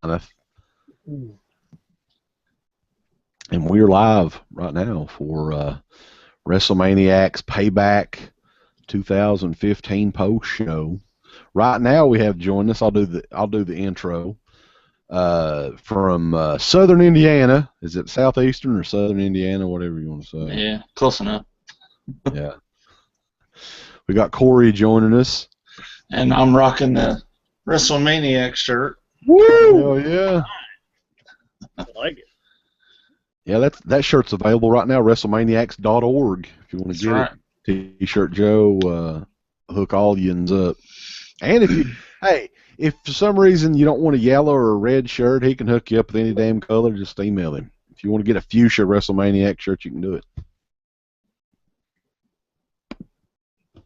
29th. And we're live right now for WrestleManiacs Payback 2015 post show. Right now we have joined us. I'll do the intro. From Southern Indiana. Is it Southeastern or Southern Indiana? Whatever you want to say. Yeah, close enough. Yeah. We got Corey joining us. And I'm rocking the WrestleManiacs shirt. Woo! Oh yeah. I like it. Yeah, that shirt's available right now. WrestleManiacs.org if you want to get it. T-shirt Joe, hook all yins up. And if for some reason you don't want a yellow or a red shirt, he can hook you up with any damn color. Just email him. If you want to get a fuchsia WrestleManiac shirt, you can do it.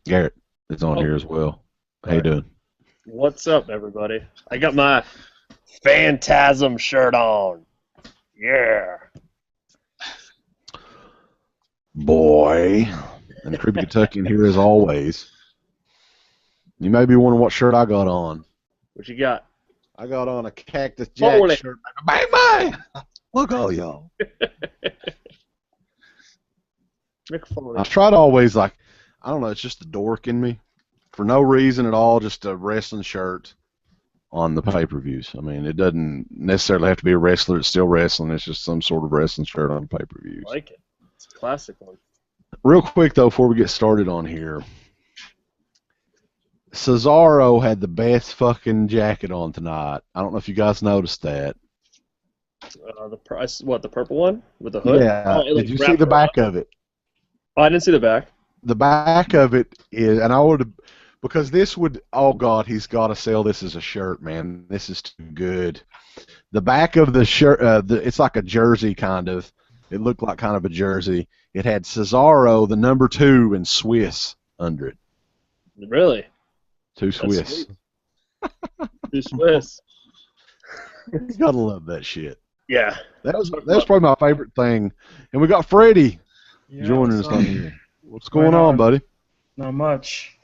Garrett is on here as well. How you doing? What's up, everybody? I got my Phantasm shirt on. Yeah. Boy. And the Creepy Kentuckian here as always. You may be wondering what shirt I got on. What you got? I got on a Cactus Jack shirt. Bang, bang! Look, all y'all. I try to always, I don't know, it's just the dork in me. For no reason at all, just a wrestling shirt on the pay-per-views. I mean, it doesn't necessarily have to be a wrestler. It's still wrestling. It's just some sort of wrestling shirt on pay-per-views. I like it. It's a classic one. Real quick, though, before we get started on here, Cesaro had the best fucking jacket on tonight. I don't know if you guys noticed that. The price, what, the purple one with the hood? Yeah. Oh, did you see the back of it? Oh, I didn't see the back. The back of it is, and I would have, because this would, oh God, he's got to sell this as a shirt, man. This is too good. The back of the shirt, it's like a jersey kind of. It looked like kind of a jersey. It had Cesaro, the number 2, in Swiss under it. Really? 2 Swiss. Too Swiss. You gotta love that shit. Yeah. That was probably my favorite thing. And we got Freddie joining us on here. here. What's going on, buddy? Not much.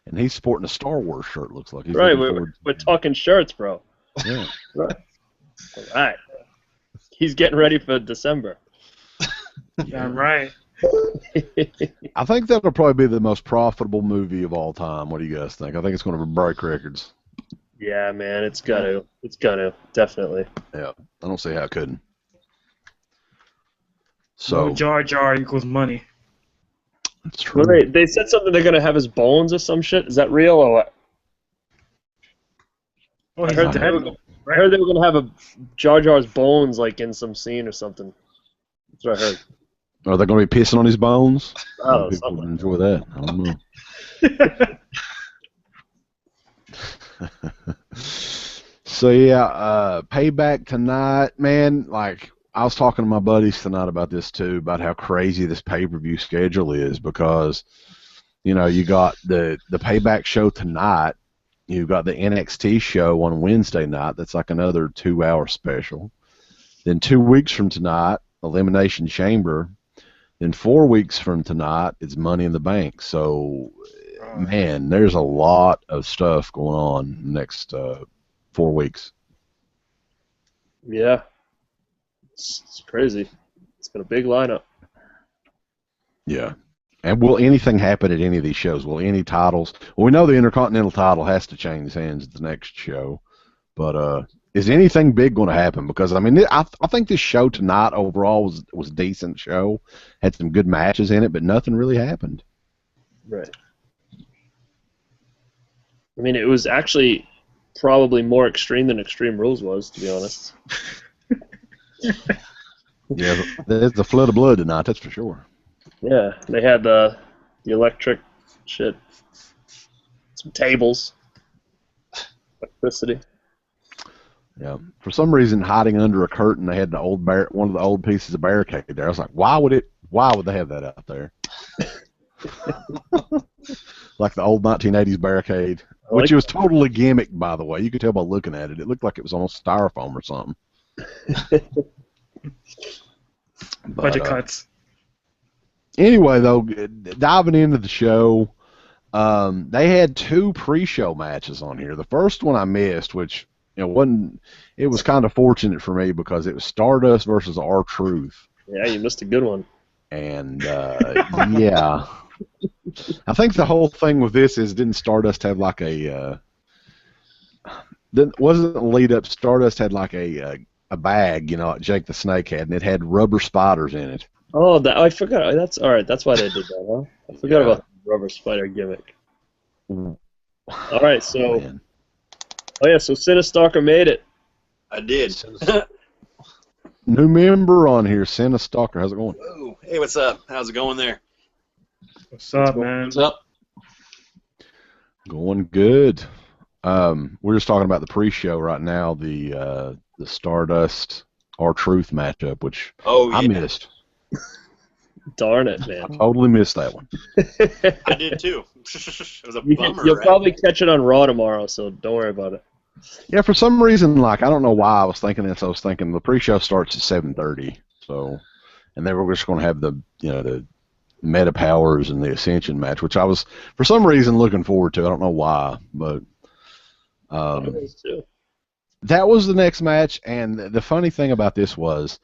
And he's sporting a Star Wars shirt, looks like. He's right, we're talking shirts, bro. Yeah. Right. All right. He's getting ready for December. Yeah, right. I think that'll probably be the most profitable movie of all time. What do you guys think? I think it's going to break records. Yeah, man, it's gonna. It's gonna, definitely. Yeah, I don't see how it couldn't. So No Jar Jar equals money. That's true. Well, they said something they're gonna have his bones or some shit. Is that real or what? Oh, I heard they were gonna have a Jar Jar's bones like in some scene or something. That's what I heard. Are they going to be pissing on his bones? Oh, People something. would enjoy that. I don't know. So yeah, Payback tonight, man. Like I was talking to my buddies tonight about this too, about how crazy this pay-per-view schedule is because, you know, you got the Payback show tonight. You've got the NXT show on Wednesday night. That's like another 2-hour special. Then 2 weeks from tonight, Elimination Chamber. Then 4 weeks from tonight, it's Money in the Bank. So, man, there's a lot of stuff going on next 4 weeks. Yeah. It's crazy. It's got a big lineup. Yeah. And will anything happen at any of these shows? Will any titles? Well, we know the Intercontinental title has to change hands at the next show. But is anything big going to happen? Because, I mean, I think this show tonight overall was a decent show. Had some good matches in it, but nothing really happened. Right. I mean, it was actually probably more extreme than Extreme Rules was, to be honest. Yeah, there's the flood of blood tonight, that's for sure. Yeah, they had the electric shit, some tables, electricity. Yeah, for some reason, hiding under a curtain, they had one of the old pieces of barricade there. I was like, why would they have that out there? Like the old 1980s barricade, which was totally gimmick, by the way. You could tell by looking at it. It looked like it was almost styrofoam or something. Budget cuts. Anyway, though, diving into the show, they had 2 pre-show matches on here. The first one I missed, which It was kind of fortunate for me because it was Stardust versus R-Truth. Yeah, you missed a good one. And yeah, I think the whole thing with this is didn't Stardust have like a wasn't a lead up? Stardust had like a bag, like Jake the Snake had, and it had rubber spiders in it. Oh, I forgot. That's all right. That's why they did that, huh? I forgot about the rubber spider gimmick. All right, so so Sinistalker made it. I did. New member on here, Sinistalker. How's it going? Whoa. Hey, what's up? How's it going there? What's up, man? What's up? Going good. We're just talking about the pre-show right now, the Stardust R-Truth matchup, which I missed. Darn it, man. I totally missed that one. I did too. It was a bummer. You'll probably catch it on Raw tomorrow, so don't worry about it. Yeah, for some reason, I don't know why I was thinking this. I was thinking the pre-show starts at 7:30, and they were just going to have the Meta Powers and the Ascension match, which I was for some reason looking forward to. I don't know why, but that was the next match. And the funny thing about this was,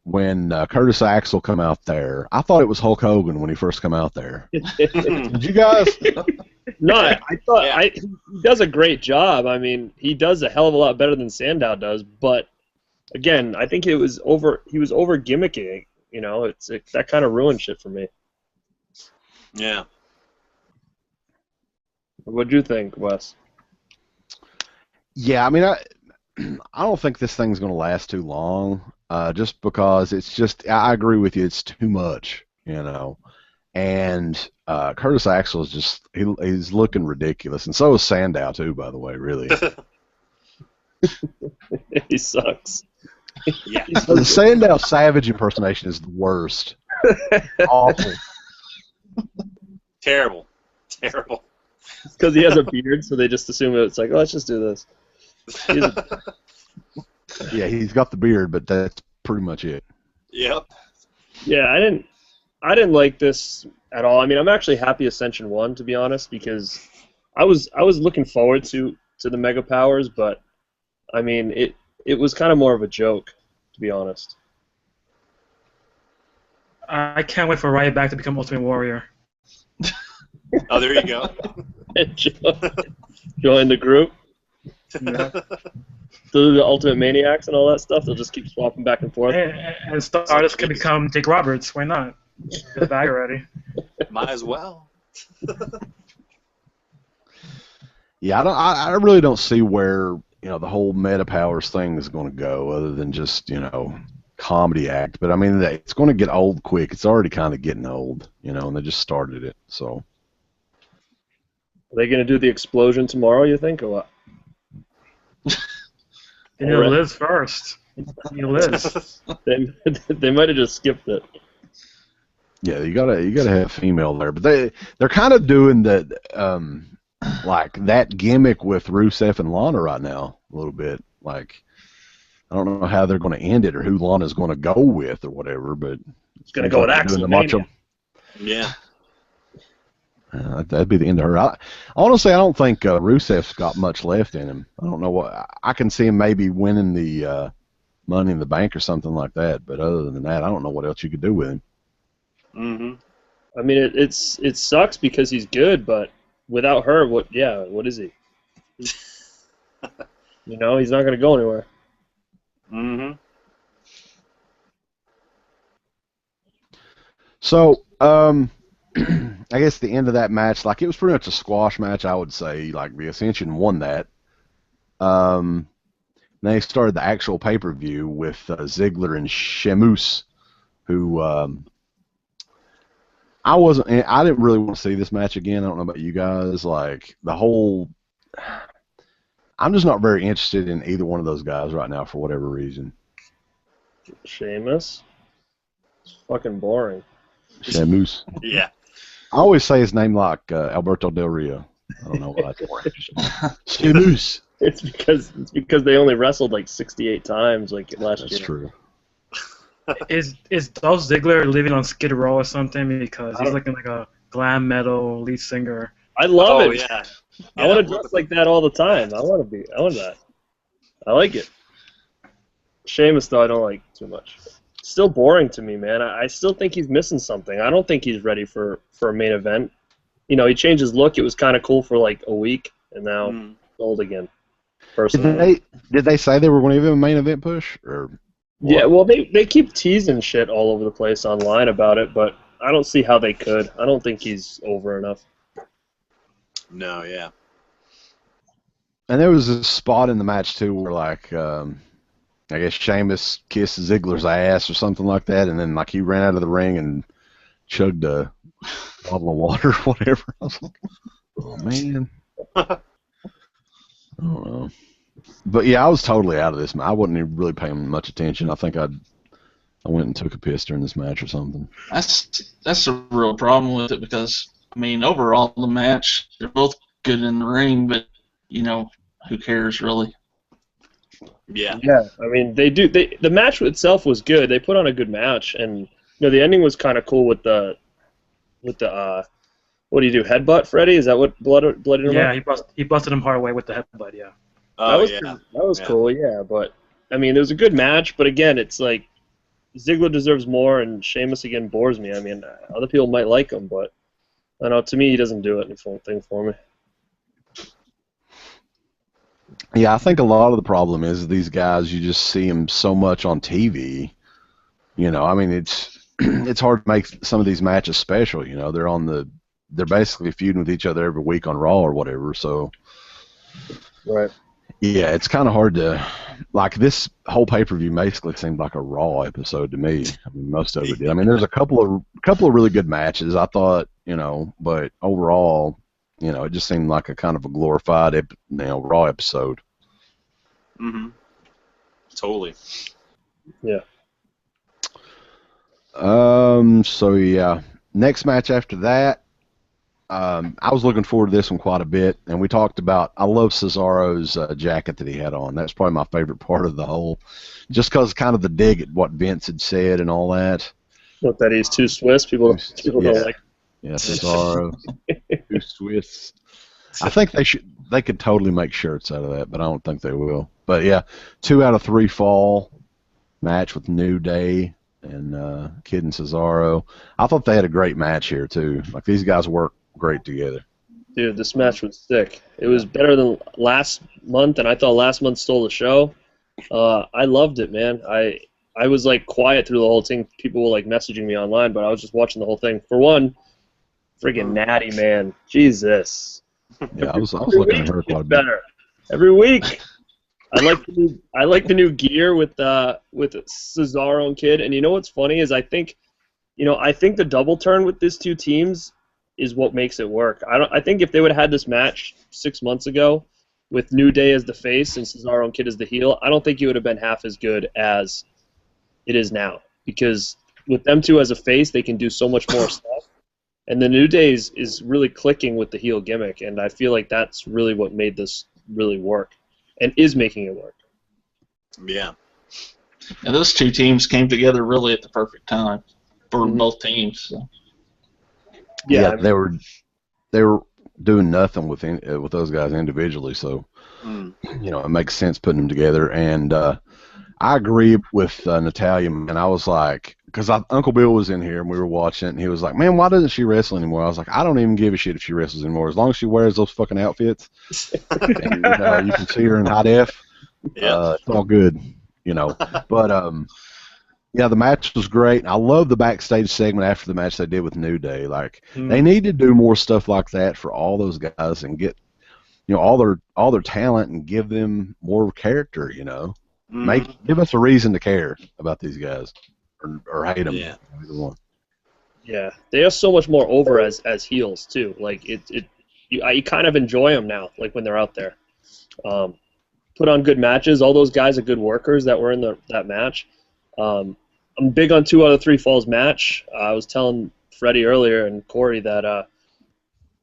when Curtis Axel come out there, I thought it was Hulk Hogan when he first come out there. Did you guys? No, I thought he does a great job. I mean, he does a hell of a lot better than Sandow does. But again, I think he was over gimmicking. That kind of ruined shit for me. Yeah. What'd you think, Wes? Yeah, I mean, I don't think this thing's going to last too long. Just because I agree with you, it's too much, And Curtis Axel is just he's looking ridiculous, and so is Sandow too. By the way, really, he sucks. Yeah, the Sandow Savage impersonation is the worst. Awful. Terrible. It's because he has a beard, so they just assume it's like, let's just do this. Yeah, he's got the beard, but that's pretty much it. Yep. Yeah, I didn't like this at all. I mean, I'm actually happy Ascension won, to be honest, because I was looking forward to the Mega Powers, but I mean, it was kind of more of a joke, to be honest. I can't wait for Ryback to become Ultimate Warrior. Oh, there you go. Join the group. Yeah. The Ultimate Maniacs and all that stuff. They'll just keep swapping back and forth. And Stardust could become Jake Roberts. Why not? Get the bag already. Might as well. Yeah, I really don't see where the whole Meta Powers thing is going to go, other than just comedy act. But I mean, it's going to get old quick. It's already kind of getting old, and they just started it. So, are they going to do the explosion tomorrow? You think, or what? They need Liz first. Liz. They might have just skipped it. Yeah, you gotta have female there, but they're kind of doing that like that gimmick with Rusev and Lana right now a little bit. Like, I don't know how they're going to end it or who Lana's going to go with or whatever, but it's going to go with Axel. Yeah. That'd be the end of her. Honestly, I don't think Rusev's got much left in him. I don't know what. I can see him maybe winning the Money in the Bank or something like that. But other than that, I don't know what else you could do with him. I mean, it sucks because he's good, but without her, what is he? He's not going to go anywhere. So, I guess the end of that match, it was pretty much a squash match, I would say. The Ascension won that. They started the actual pay-per-view with Ziggler and Sheamus, who I didn't really want to see this match again. I don't know about you guys. I'm just not very interested in either one of those guys right now for whatever reason. Sheamus? It's fucking boring. Sheamus. Yeah. I always say his name like Alberto Del Rio. I don't know why. Sheamus. It's because they only wrestled 68 times last year. That's true. Is Dolph Ziggler living on Skid Row or something? Because he's looking like a glam metal lead singer. I love it. Yeah. I want to dress like that all the time. I want that. I like it. Sheamus, though, I don't like too much. Still boring to me, man. I still think he's missing something. I don't think he's ready for a main event. You know, he changed his look. It was kind of cool for like a week, and now it's old again. Personally. Did they say they were going to give him a main event push? Or what? Yeah, well, they keep teasing shit all over the place online about it, but I don't see how they could. I don't think he's over enough. No, yeah. And there was a spot in the match, too, where, like, I guess Sheamus kissed Ziggler's ass or something like that, and then, like, he ran out of the ring and chugged a bottle of water or whatever. I was like, oh, man. I don't know. But, yeah, I was totally out of this. I wasn't even really paying much attention. I think I went and took a piss during this match or something. That's a real problem with it because, I mean, overall, the match, they're both good in the ring, but, you know, who cares, really? Yeah. Yeah, I mean, the match itself was good. They put on a good match, and, you know, the ending was kind of cool with the what do you do, headbutt, Freddie? Is that what blooded him Yeah, up? he busted him hard way with the headbutt, yeah. Oh, That was cool, yeah, but, I mean, it was a good match, but again, it's like, Ziggler deserves more, and Sheamus, again, bores me. I mean, other people might like him, but, I don't know, to me, he doesn't do anything for me. Yeah, I think a lot of the problem is these guys, you just see them so much on TV. You know, I mean, it's hard to make some of these matches special. You know, they're basically feuding with each other every week on Raw or whatever. So, Right. yeah, it's kind of hard to, like, this whole pay-per-view basically seemed like a Raw episode to me. I mean, most of it did. I mean, there's a couple of really good matches, I thought, you know, but overall, you know, it just seemed like a kind of a glorified, Raw episode. Mm-hmm. Totally. Yeah. So yeah, next match after that, I was looking forward to this one quite a bit, and we talked about, I love Cesaro's jacket that he had on. That's probably my favorite part of the whole, just because kind of the dig at what Vince had said and all that. Look, that he's too Swiss. People don't like. Yeah, Cesaro, too Swiss. I think they could totally make shirts out of that, but I don't think they will. But yeah, 2 out of 3 fall match with New Day and Kid and Cesaro. I thought they had a great match here too. Like, these guys work great together. Dude, this match was sick. It was better than last month, and I thought last month stole the show. I loved it, man. I was like quiet through the whole thing. People were like messaging me online, but I was just watching the whole thing. For one, friggin' Natty, man. Jesus. Yeah, I was looking at her quite a bit. Better every week. I like the new gear with Cesaro and Kid, and you know what's funny is I think the double turn with these two teams is what makes it work. I think if they would have had this match 6 months ago with New Day as the face and Cesaro and Kid as the heel, I don't think it would have been half as good as it is now, because with them two as a face, they can do so much more stuff. And the New Day is really clicking with the heel gimmick, and I feel like that's really what made this really work, and is making it work. Yeah. And those two teams came together really at the perfect time for both teams. So. Yeah, they were doing nothing with those guys individually, so you know, it makes sense putting them together. And I agree with Natalya, and I was like, because Uncle Bill was in here and we were watching it, and he was like, "Man, why doesn't she wrestle anymore?" I was like, "I don't even give a shit if she wrestles anymore, as long as she wears those fucking outfits, and you can see her in high def. It's all good, you know." But yeah, the match was great. I love the backstage segment after the match they did with New Day. Like, they need to do more stuff like that for all those guys and get, you know, all their talent and give them more character. You know, give us a reason to care about these guys or hate them. Yeah. Either one. Yeah, they are so much more over as heels too. Like you kind of enjoy them now. Like when they're out there, put on good matches. All those guys are good workers that were in that match. I'm big on 2 out of 3 falls match. I was telling Freddie earlier and Corey that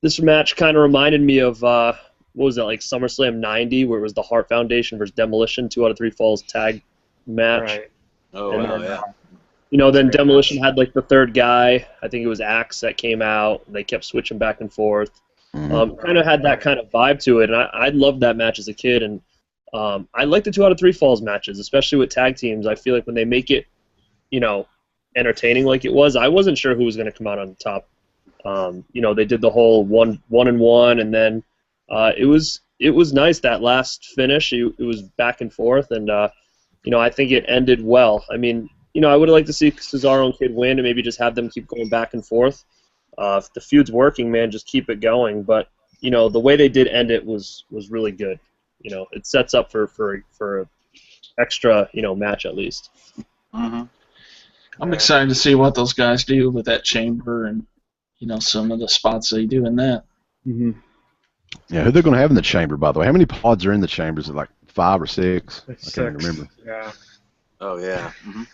this match kind of reminded me of what was that, like SummerSlam '90, where it was the Hart Foundation versus Demolition 2 out of 3 falls tag match. Right. Oh, And wow, then, yeah. You know, then Demolition had like the third guy. I think it was Axe that came out. And they kept switching back and forth. Kind of had that kind of vibe to it, and I loved that match as a kid. And I like the 2 out of 3 falls matches, especially with tag teams. I feel like when they make it, entertaining like it was, I wasn't sure who was going to come out on top. They did the whole one and one, and then it was nice that last finish. It was back and forth, and I think it ended well. I mean, I would have liked to see Cesaro and Kid win, and maybe just have them keep going back and forth. If the feud's working, man, just keep it going. But the way they did end it was really good. It sets up for extra match at least. Mm-hmm. I'm excited to see what those guys do with that chamber and some of the spots they do in that. Mm-hmm. Yeah, who they're going to have in the chamber, by the way? How many pods are in the chamber? Is it like 5 or 6? I can't remember. Yeah. Oh yeah. Mm-hmm.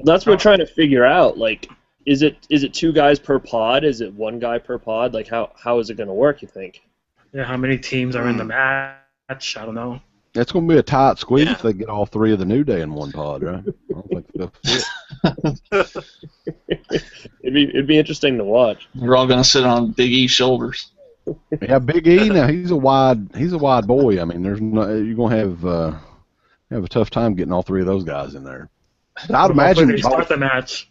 That's what we're trying to figure out. Like, is it 2 guys per pod? Is it 1 guy per pod? Like, how is it going to work, you think? Yeah, how many teams are in the match? I don't know. It's going to be a tight squeeze if they get all 3 of the New Day in one pod, right? I don't think they'll fit. It'd be interesting to watch. We're all going to sit on Big E's shoulders. Yeah, Big E. Now he's a wide boy. I mean, you're going to have a tough time getting all 3 of those guys in there. I'd imagine they start the match.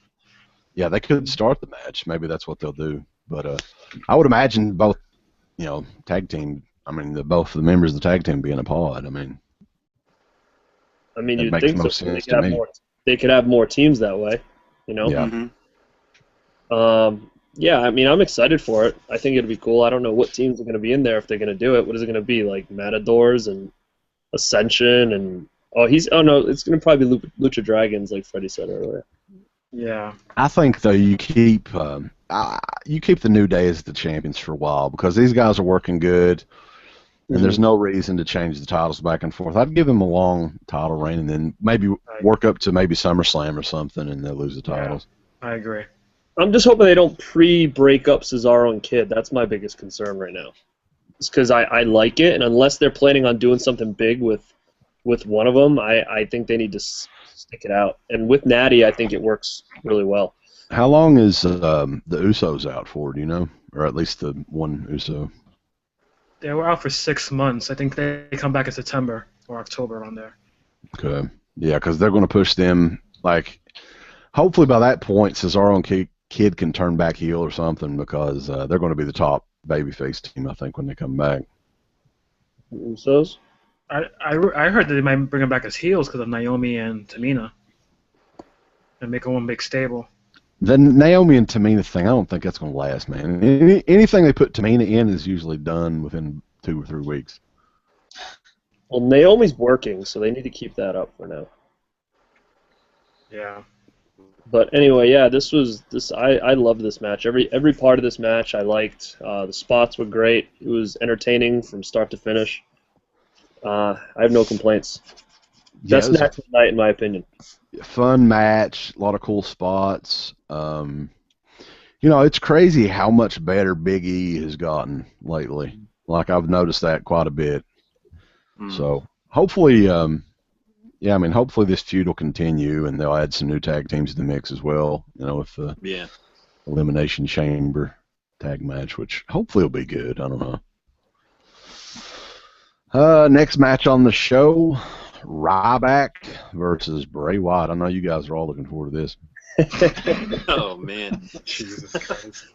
Yeah, they could start the match. Maybe that's what they'll do. But I would imagine both, tag team. I mean, both of the members of the tag team be in a pod. I mean, you'd think so. They could have more teams that way. Yeah. Mm-hmm. Yeah, I mean, I'm excited for it. I think it'd be cool. I don't know what teams are going to be in there if they're going to do it. What is it going to be, like Matadors and Ascension and it's going to probably be Lucha Dragons, like Freddie said earlier. Yeah. I think though you keep the New Day as the champions for a while because these guys are working good, and there's no reason to change the titles back and forth. I'd give them a long title reign and then maybe work up to maybe SummerSlam or something, and they'll lose the titles. Yeah, I agree. I'm just hoping they don't pre-break up Cesaro and Kid. That's my biggest concern right now. It's because I like it, and unless they're planning on doing something big with one of them, I think they need to stick it out. And with Natty, I think it works really well. How long is the Usos out for, do you know? Or at least the one Uso? They were out for 6 months. I think they come back in September or October around there. Okay. Yeah, because they're going to push them, hopefully by that point, Cesaro and Kid can turn back heel or something because they're going to be the top babyface team, I think, when they come back. Usos? I heard that they might bring them back as heels because of Naomi and Tamina and make them one big stable. The Naomi and Tamina thing, I don't think that's going to last, man. Anything they put Tamina in is usually done within 2 or 3 weeks. Well, Naomi's working, so they need to keep that up for now. Yeah. But anyway, yeah, I loved this match. Every part of this match I liked. The spots were great. It was entertaining from start to finish. I have no complaints. Best match of the night, in my opinion. Fun match, a lot of cool spots. It's crazy how much better Big E has gotten lately. I've noticed that quite a bit. So hopefully, hopefully this feud will continue, and they'll add some new tag teams to the mix as well. With the Elimination Chamber tag match, which hopefully will be good. I don't know. Next match on the show, Ryback versus Bray Wyatt. I know you guys are all looking forward to this. Oh, man. Jesus Christ.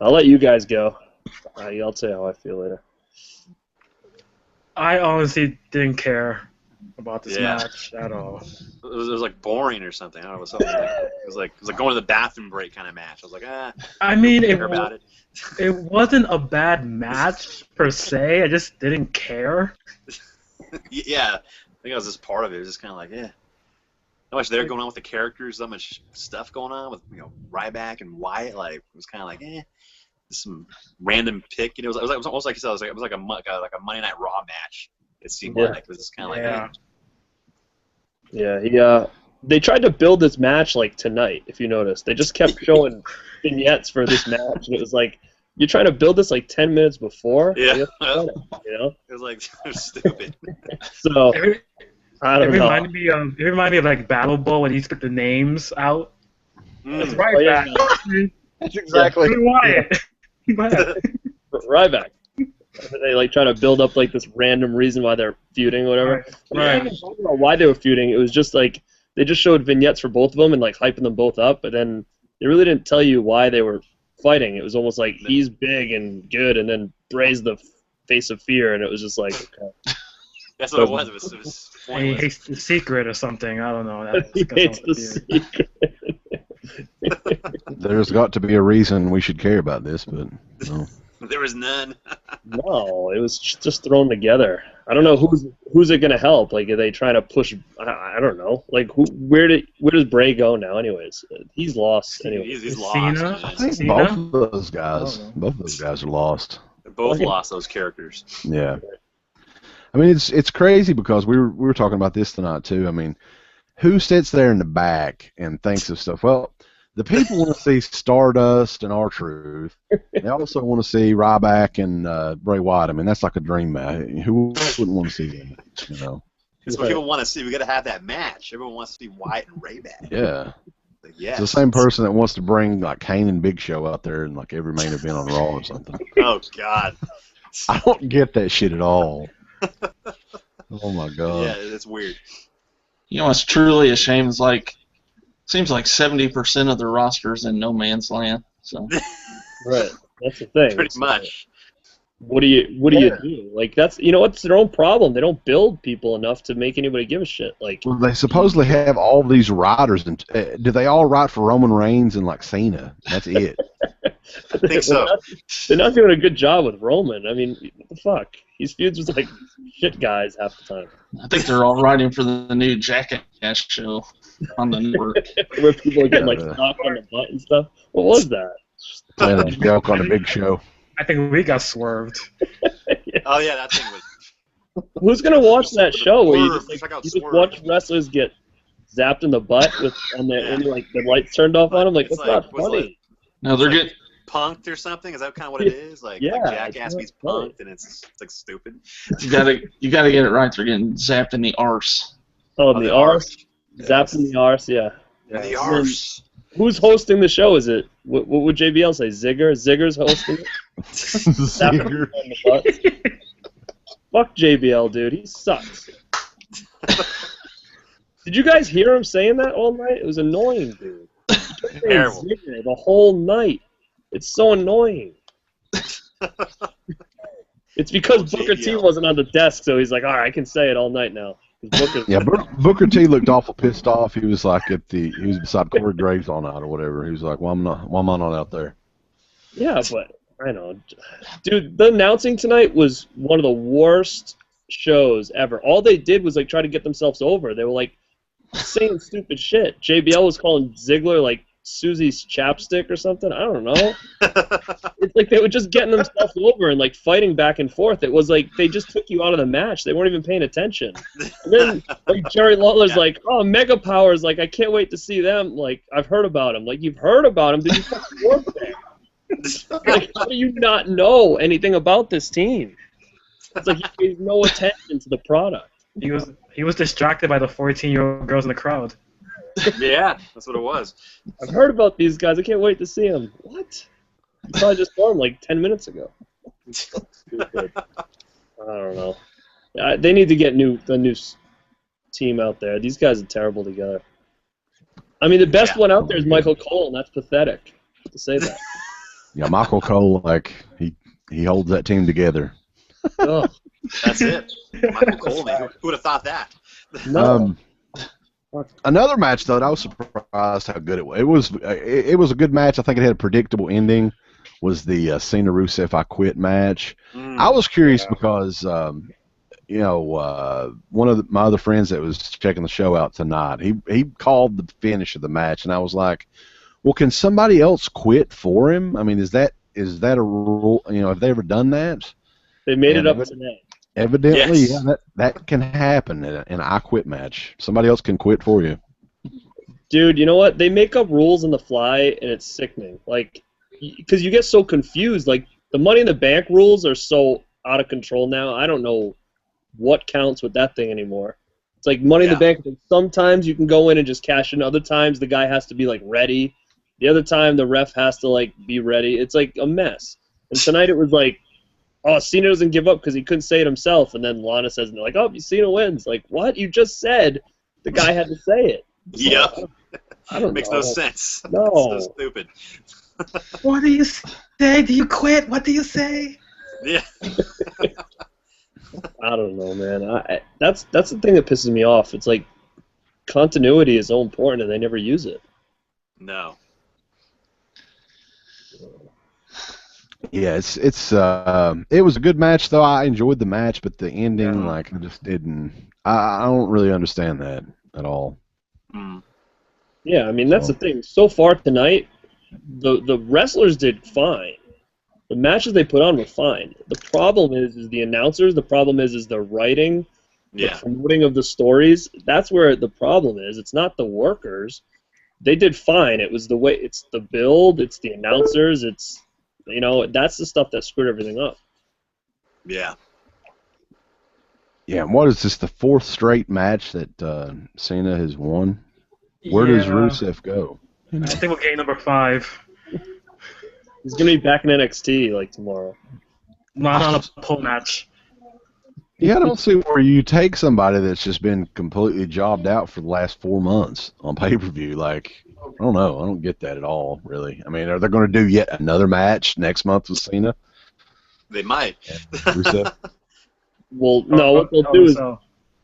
I'll let you guys go. I'll tell you how I feel later. I honestly didn't care about this match at all. It was like boring or something. I don't know. It was like going to the bathroom break kind of match. I was like, I mean, care about it. It wasn't a bad match per se. I just didn't care. Yeah, I think that was just part of it. It was just kind of like, not much there going on with the characters. Not much stuff going on with Ryback and Wyatt. It was kind of like some random pick. It was almost like you said. It was like a Monday Night Raw match. It seemed like it was just kind of they tried to build this match tonight. If you noticed, they just kept showing vignettes for this match, and it was like you're trying to build this 10 minutes before. Yeah, it was stupid. So I don't know. It reminded me of Battle Bowl when you spit the names out. That's Oh, yeah. Ryback. That's exactly. Wyatt. Ryback. They like try to build up like this random reason why they're feuding or whatever. Right. I don't know why they were feuding. It was just like they just showed vignettes for both of them and like hyping them both up, but then they really didn't tell you why they were fighting. It was almost like he's big and good, and then Bray's the face of fear, and it was just like, okay. That's what it was. It was He pointless. hates the secret or something. I don't know. He That's hates the secret. secret. There's got to be a reason we should care about this, but no. There was none. No, it was just thrown together. I don't know who's it gonna help. Like, are they trying to push? I don't know. Like, where does Bray go now? Anyways, he's lost. Anyway, He's lost. Cena? Man. I think Cena? both of those guys are lost. They both lost those characters. Yeah. I mean, it's crazy because we were talking about this tonight too. I mean, who sits there in the back and thinks of stuff? Well, the people want to see Stardust and R-Truth. They also want to see Ryback and Bray Wyatt. I mean, that's like a dream match. Who wouldn't want to see that? You know? That's what people want to see. We got to have that match. Everyone wants to see Wyatt and Ryback. Yeah. Like, yes. It's the same person that wants to bring like Kane and Big Show out there in like every main event on Raw or something. Oh God. I don't get that shit at all. Oh my God. Yeah, it's weird. You know, it's truly a shame. It's like, seems like 70% of the roster's in no man's land. So right. That's the thing. Pretty much. What do you do? Like, that's, you know, it's their own problem. They don't build people enough to make anybody give a shit. Like, Well, they supposedly have all these riders, and do they all ride for Roman Reigns and like Cena? That's it. I think so. They're not doing a good job with Roman. I mean, what the fuck? He's feuds with like shit guys half the time. I think they're all writing for the new Jackass show on the network. Where people are getting like knocked on the butt and stuff. What was that? Playing a joke on a Big Show. I think we got swerved. Oh yeah, that thing was. Who's gonna watch that show where you just, Check like, out you just Swerve. watch wrestlers get zapped in the butt with and like the lights turned off on them? Like, It's that's not what's funny. No, they're getting. Punked or something? Is that kind of what it is? Like, Yeah, like Jackass it's meets not funny. punked, and it's like stupid. You gotta get it right. They're getting zapped in the arse. Oh, the arse, zapped in the arse, yeah. And the arse. Who's hosting the show? Is it what would JBL say? Zigger? Zigger's hosting it. Zapping him on the butt. Fuck JBL, dude. He sucks. Did you guys hear him saying that all night? It was annoying, dude. He kept saying Terrible. Zigger the whole night. It's so annoying. It's because Booker T JBL. wasn't on the desk, so he's like, all right, I can say it all night now. 'Cause Booker's Yeah, Booker T looked awful pissed off. He was like he was beside Corey Graves all night or whatever. He was like, why am I not out there? Yeah, but I know. Dude, the announcing tonight was one of the worst shows ever. All they did was like try to get themselves over. They were like saying stupid shit. JBL was calling Ziggler like Susie's chapstick or something. I don't know. It's like they were just getting themselves over and like fighting back and forth. It was like they just took you out of the match. They weren't even paying attention. And then like Jerry Lawler's like, oh, Mega Powers, like I can't wait to see them. Like I've heard about him. Like you've heard about him? Did you fucking work there? Like, how do you not know anything about this team? It's like he pays no attention to the product. He was distracted by the 14-year-old girls in the crowd. Yeah, that's what it was. I've heard about these guys. I can't wait to see them. What? You probably just saw them like 10 minutes ago. Stupid. I don't know. They need to get the new team out there. These guys are terrible together. I mean, the best one out there is Michael Cole, and that's pathetic to say that. Yeah, Michael Cole, like he holds that team together. Oh, That's it. Michael Cole, man. Who would have thought that? no. Another match though, I was surprised how good it was. It was a good match. I think it had a predictable ending. Was the Cena Rusev I Quit match? I was curious because one of my other friends that was checking the show out tonight, he called the finish of the match, and I was like, well, can somebody else quit for him? I mean, is that a rule? Have they ever done that? They made it up today. Evidently, Yes. yeah, that can happen in an I Quit match. Somebody else can quit for you. Dude, you know what? They make up rules on the fly, and it's sickening. Like, because you get so confused. Like, the Money in the Bank rules are so out of control now. I don't know what counts with that thing anymore. It's like Money in the Bank. Sometimes you can go in and just cash in. Other times the guy has to be like ready. The other time, the ref has to like be ready. It's like a mess. And tonight it was like, oh, Cena doesn't give up because he couldn't say it himself, and then Lana says, and they're like, oh, Cena wins. Like, what? You just said the guy had to say it. Yep. I don't Makes know. no sense. No. It's so stupid. What do you say? Do you quit? What do you say? Yeah. I don't know, man. That's the thing that pisses me off. It's like continuity is so important, and they never use it. No. Yeah, it was a good match though. I enjoyed the match, but the ending, like, I just didn't. I don't really understand that at all. Mm. Yeah, I mean that's the thing. So far tonight, the wrestlers did fine. The matches they put on were fine. The problem is the announcers. The problem is the writing, the promoting of the stories. That's where the problem is. It's not the workers. They did fine. It was the way. It's the build. It's the announcers. It's that's the stuff that screwed everything up. Yeah. Yeah, and what is this, the fourth straight match that Cena has won? Where does Rusev go? I think we'll get number 5. He's going to be back in NXT, like, tomorrow. Not on a pole match. Yeah, I don't see where you take somebody that's just been completely jobbed out for the last 4 months on pay-per-view. Like, I don't know. I don't get that at all, really. I mean, are they going to do yet another match next month with Cena? They might. Rusev? Well, no, what they'll do is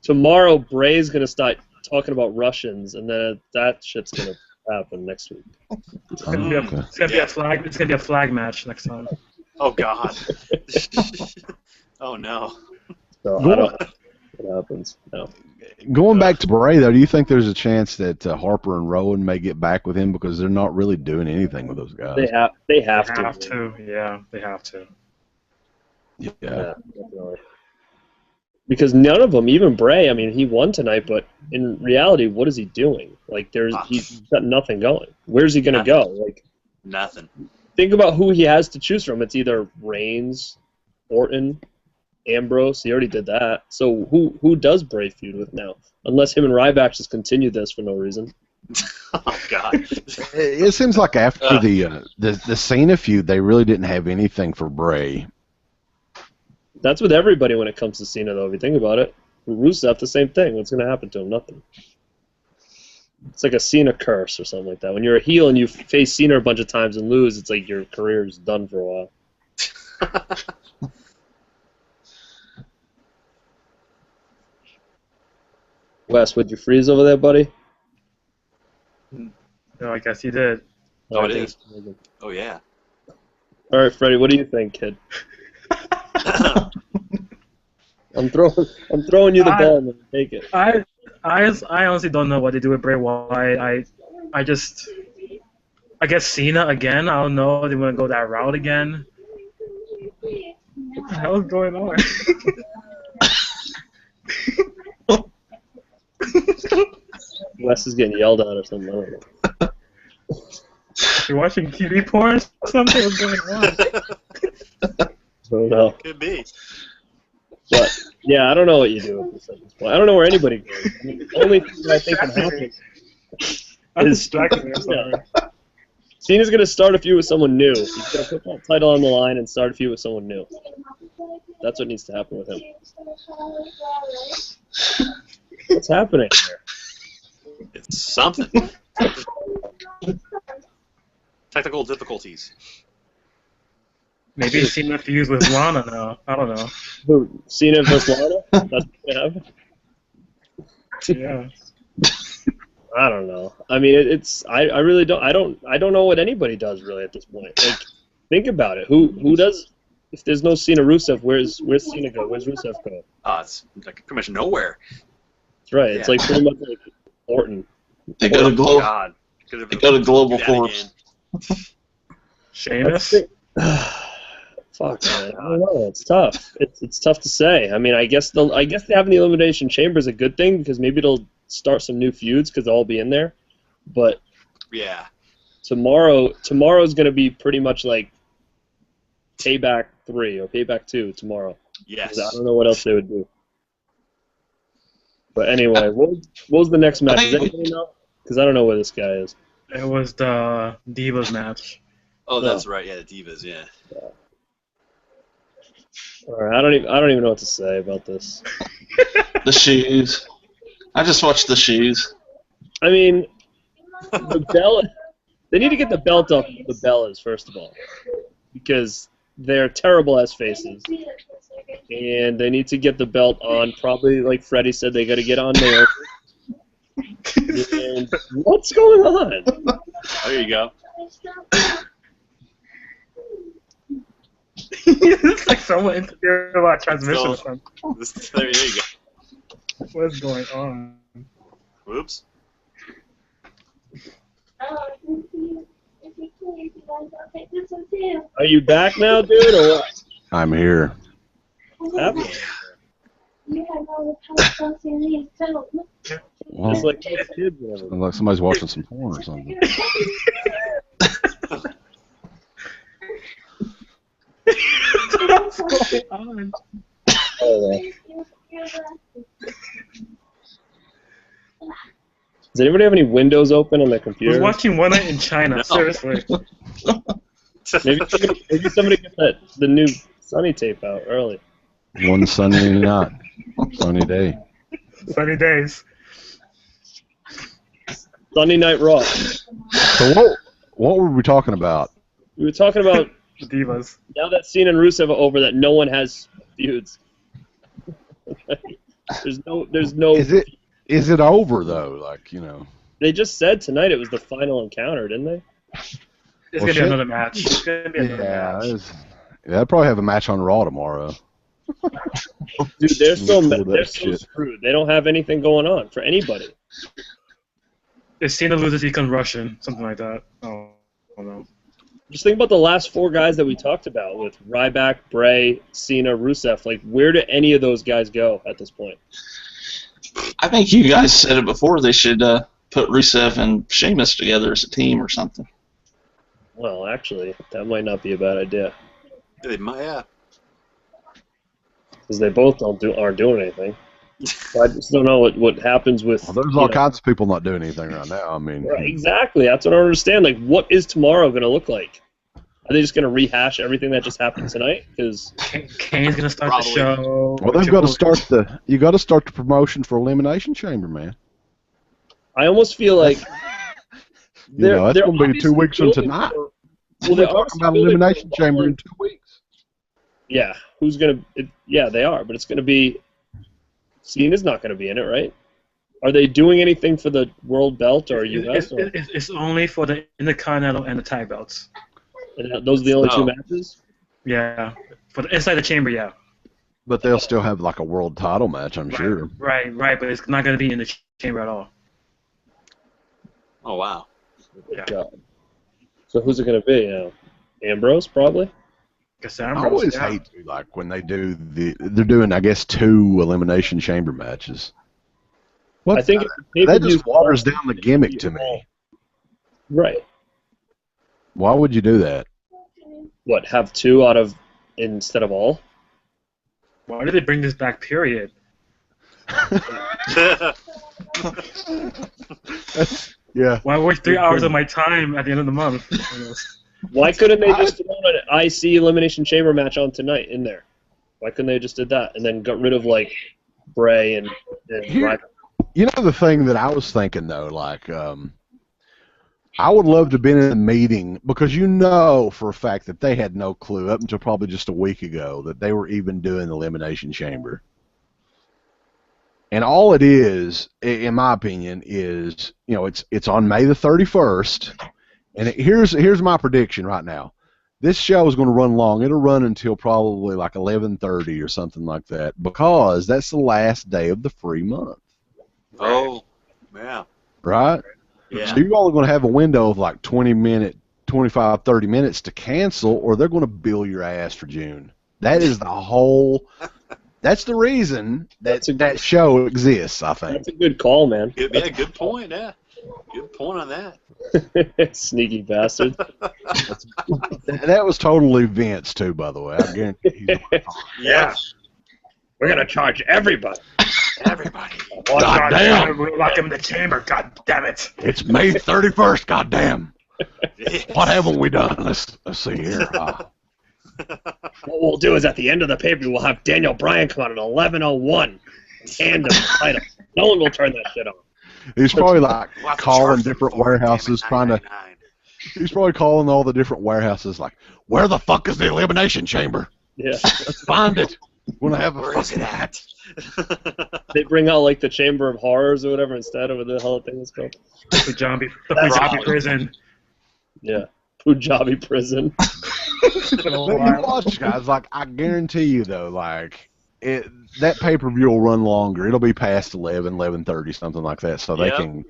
tomorrow Bray's going to start talking about Russians, and then that shit's going to happen next week. It's going to be a flag. It's going to be a flag match next time. Oh God. Oh no. So I don't know what happens. No. Going back to Bray, though, do you think there's a chance that Harper and Rowan may get back with him because they're not really doing anything with those guys? They have to. Yeah, they have to. Yeah, definitely. Because none of them, even Bray, I mean, he won tonight, but in reality, what is he doing? Like, he's got nothing going. Where's he going to go? Like, nothing. Think about who he has to choose from. It's either Reigns, Orton, Ambrose. He already did that. So who does Bray feud with now? Unless him and Ryback just continue this for no reason. Oh God. It seems like after the Cena feud, they really didn't have anything for Bray. That's with everybody when it comes to Cena, though. If you think about it, Rusev, the same thing. What's going to happen to him? Nothing. It's like a Cena curse or something like that. When you're a heel and you face Cena a bunch of times and lose, it's like your career is done for a while. Wes, would you freeze over there, buddy? No, I guess you did. Oh, it is. Oh yeah. All right, Freddie, what do you think, kid? I'm throwing you the ball, man. Take it. I honestly don't know what they do with Bray Wyatt. I guess Cena again. I don't know if they want to go that route again. What the hell is going on? Wes is getting yelled at or something. I don't know. You're watching TV porn or something? What's going on? I don't know. Could be. But yeah, I don't know what you do at this point. I don't know where anybody goes. I mean, the only thing I think can happen I'm is distracted. I'm sorry. Cena's gonna start a feud with someone new. He's gonna put that title on the line and start a feud with someone new. That's what needs to happen with him. What's happening here? It's something. Technical difficulties. Maybe Cena fused with Lana now. I don't know. Who? Cena versus Lana? That's what they have? Yeah. I don't know. I mean, I really don't. I don't know what anybody does really at this point. Like, think about it. Who does? If there's no Cena Rusev, where's Cena go? Where's Rusev go? It's like pretty much nowhere. That's right. It's like pretty much like Orton. They go to global. God. They go to Global Force. Sheamus? Fuck, man. I don't know. It's tough. It's tough to say. I mean, I guess having the Elimination Chamber is a good thing because maybe it'll start some new feuds because they'll all be in there. But Yeah. tomorrow's going to be pretty much like Payback 3 or Payback 2 tomorrow. Yes. I don't know what else they would do. But anyway, what was the next match? Does anybody know? Because I don't know where this guy is. It was the Divas match. Oh, that's right. Yeah, the Divas. Yeah. All right, I don't even know what to say about this. The shoes. I just watched the shoes. I mean, the bell. They need to get the belt off the Bellas first of all, because they're terrible as faces, and they need to get the belt on. Probably, like Freddie said, they got to get on Naomi. And what's going on? There you go. It's like someone interfered with our transmission or something. There you go. What's going on? Whoops. Are you back now, dude, or what? I'm here. Happy? Well, It's like kids. Whatever. sounds like somebody's watching some porn or something. What's going on? Oh, does anybody have any windows open on their I was computer? watching One Night in China. No. Seriously. Maybe somebody get the new Sunny tape out early. One sunny night, sunny day. Sunny days. Sunday Night Raw. So what were we talking about? We were talking about The Divas. now that Cena and Rusev are over, that no one has feuds. there's no. Is it over though? Like, you know. They just said tonight it was the final encounter, didn't they? It's Well, gonna shit. be another match. It's gonna be another match. They'll probably have a match on Raw tomorrow. Dude, they're so Cool, that they're so shit. screwed. They don't have anything going on for anybody. If Cena loses, he can Russian, something like that. Oh, I don't know. Just think about the last four guys that we talked about with Ryback, Bray, Cena, Rusev. Like, where do any of those guys go at this point? I think you guys said it before. They should put Rusev and Sheamus together as a team or something. Well, actually, that might not be a bad idea They might, yeah. because they both aren't doing anything. So I just don't know what happens with. Well, there's all kinds of people not doing anything right now. I mean, Right, exactly. That's what I don't understand. Like, what is tomorrow going to look like? Are they just going to rehash everything that just happened tonight? Because Kane's gonna start Probably. the show. well, they've got to start you got to start the promotion for Elimination Chamber, man. I almost feel like You know, that's they're going to be 2 obviously weeks from building tonight. for- We're Well, they're talking obviously about building Elimination for- Chamber in 2 weeks. Yeah, who's gonna? Yeah, they are, but it's gonna be. Cena's not gonna be in it, right? Are they doing anything for the world belt or US? Or, It's only for the Intercontinental and the tag belts. and those are the only two No. matches? Yeah, for the inside the chamber, yeah. But they'll still have like a world title match, I'm sure. Right, but it's not gonna be in the chamber at all. Oh, wow. Yeah. God. So who's it gonna be now? Ambrose, probably. Cassandra, I always yeah. hate to, like when they do they're doing, I guess, 2 Elimination Chamber matches. What? I think if the that pay-per-view just waters down the gimmick to me. Right. Why would you do that? What? Have 2 out of instead of all? Why did they bring this back? Period. Yeah. Why waste 3 hours of my time at the end of the month? Why couldn't they just throw an IC Elimination Chamber match on tonight in there? Why couldn't they just did that and then got rid of like Bray and Here- Ryback? You know the thing that I was thinking though, like I would love to have been in a meeting because you know for a fact that they had no clue up until probably just a week ago that they were even doing the Elimination Chamber. And all it is, in my opinion, is, you know, it's on May the 31st, and here's my prediction right now. This show is going to run long. It'll run until probably like 11:30 or something like that because that's the last day of the free month, Oh, yeah. right? Yeah. So you're only going to have a window of like 25, 30 minutes to cancel, or they're going to bill your ass for June. That is the whole. That's the reason that show exists, I think. That's a good call, man. Yeah, good point, yeah. Good point on that. Sneaky bastard. That was totally Vince, too, by the way. I guarantee he's Yeah. We're gonna charge everybody. Everybody. God damn! We lock him in the chamber. God damn it! It's May 31st. God damn! What haven't we done? Let's see here. What we'll do is at the end of the paper, we'll have Daniel Bryan come out at 11:01 and hand him the title. No one will turn that shit on. He's probably like We'll calling different warehouses trying to. 999. He's probably calling all the different warehouses like, where the fuck is the elimination chamber? Yeah. Let's find it. We're gonna have a Where is it at? They bring out like the Chamber of Horrors or whatever instead of what the hell thing is called. The Punjabi prison. Yeah. Punjabi prison. But you watch, guys. Like, I guarantee you, though, like, that pay-per-view will run longer. It'll be past 11:30, something like that, so they can...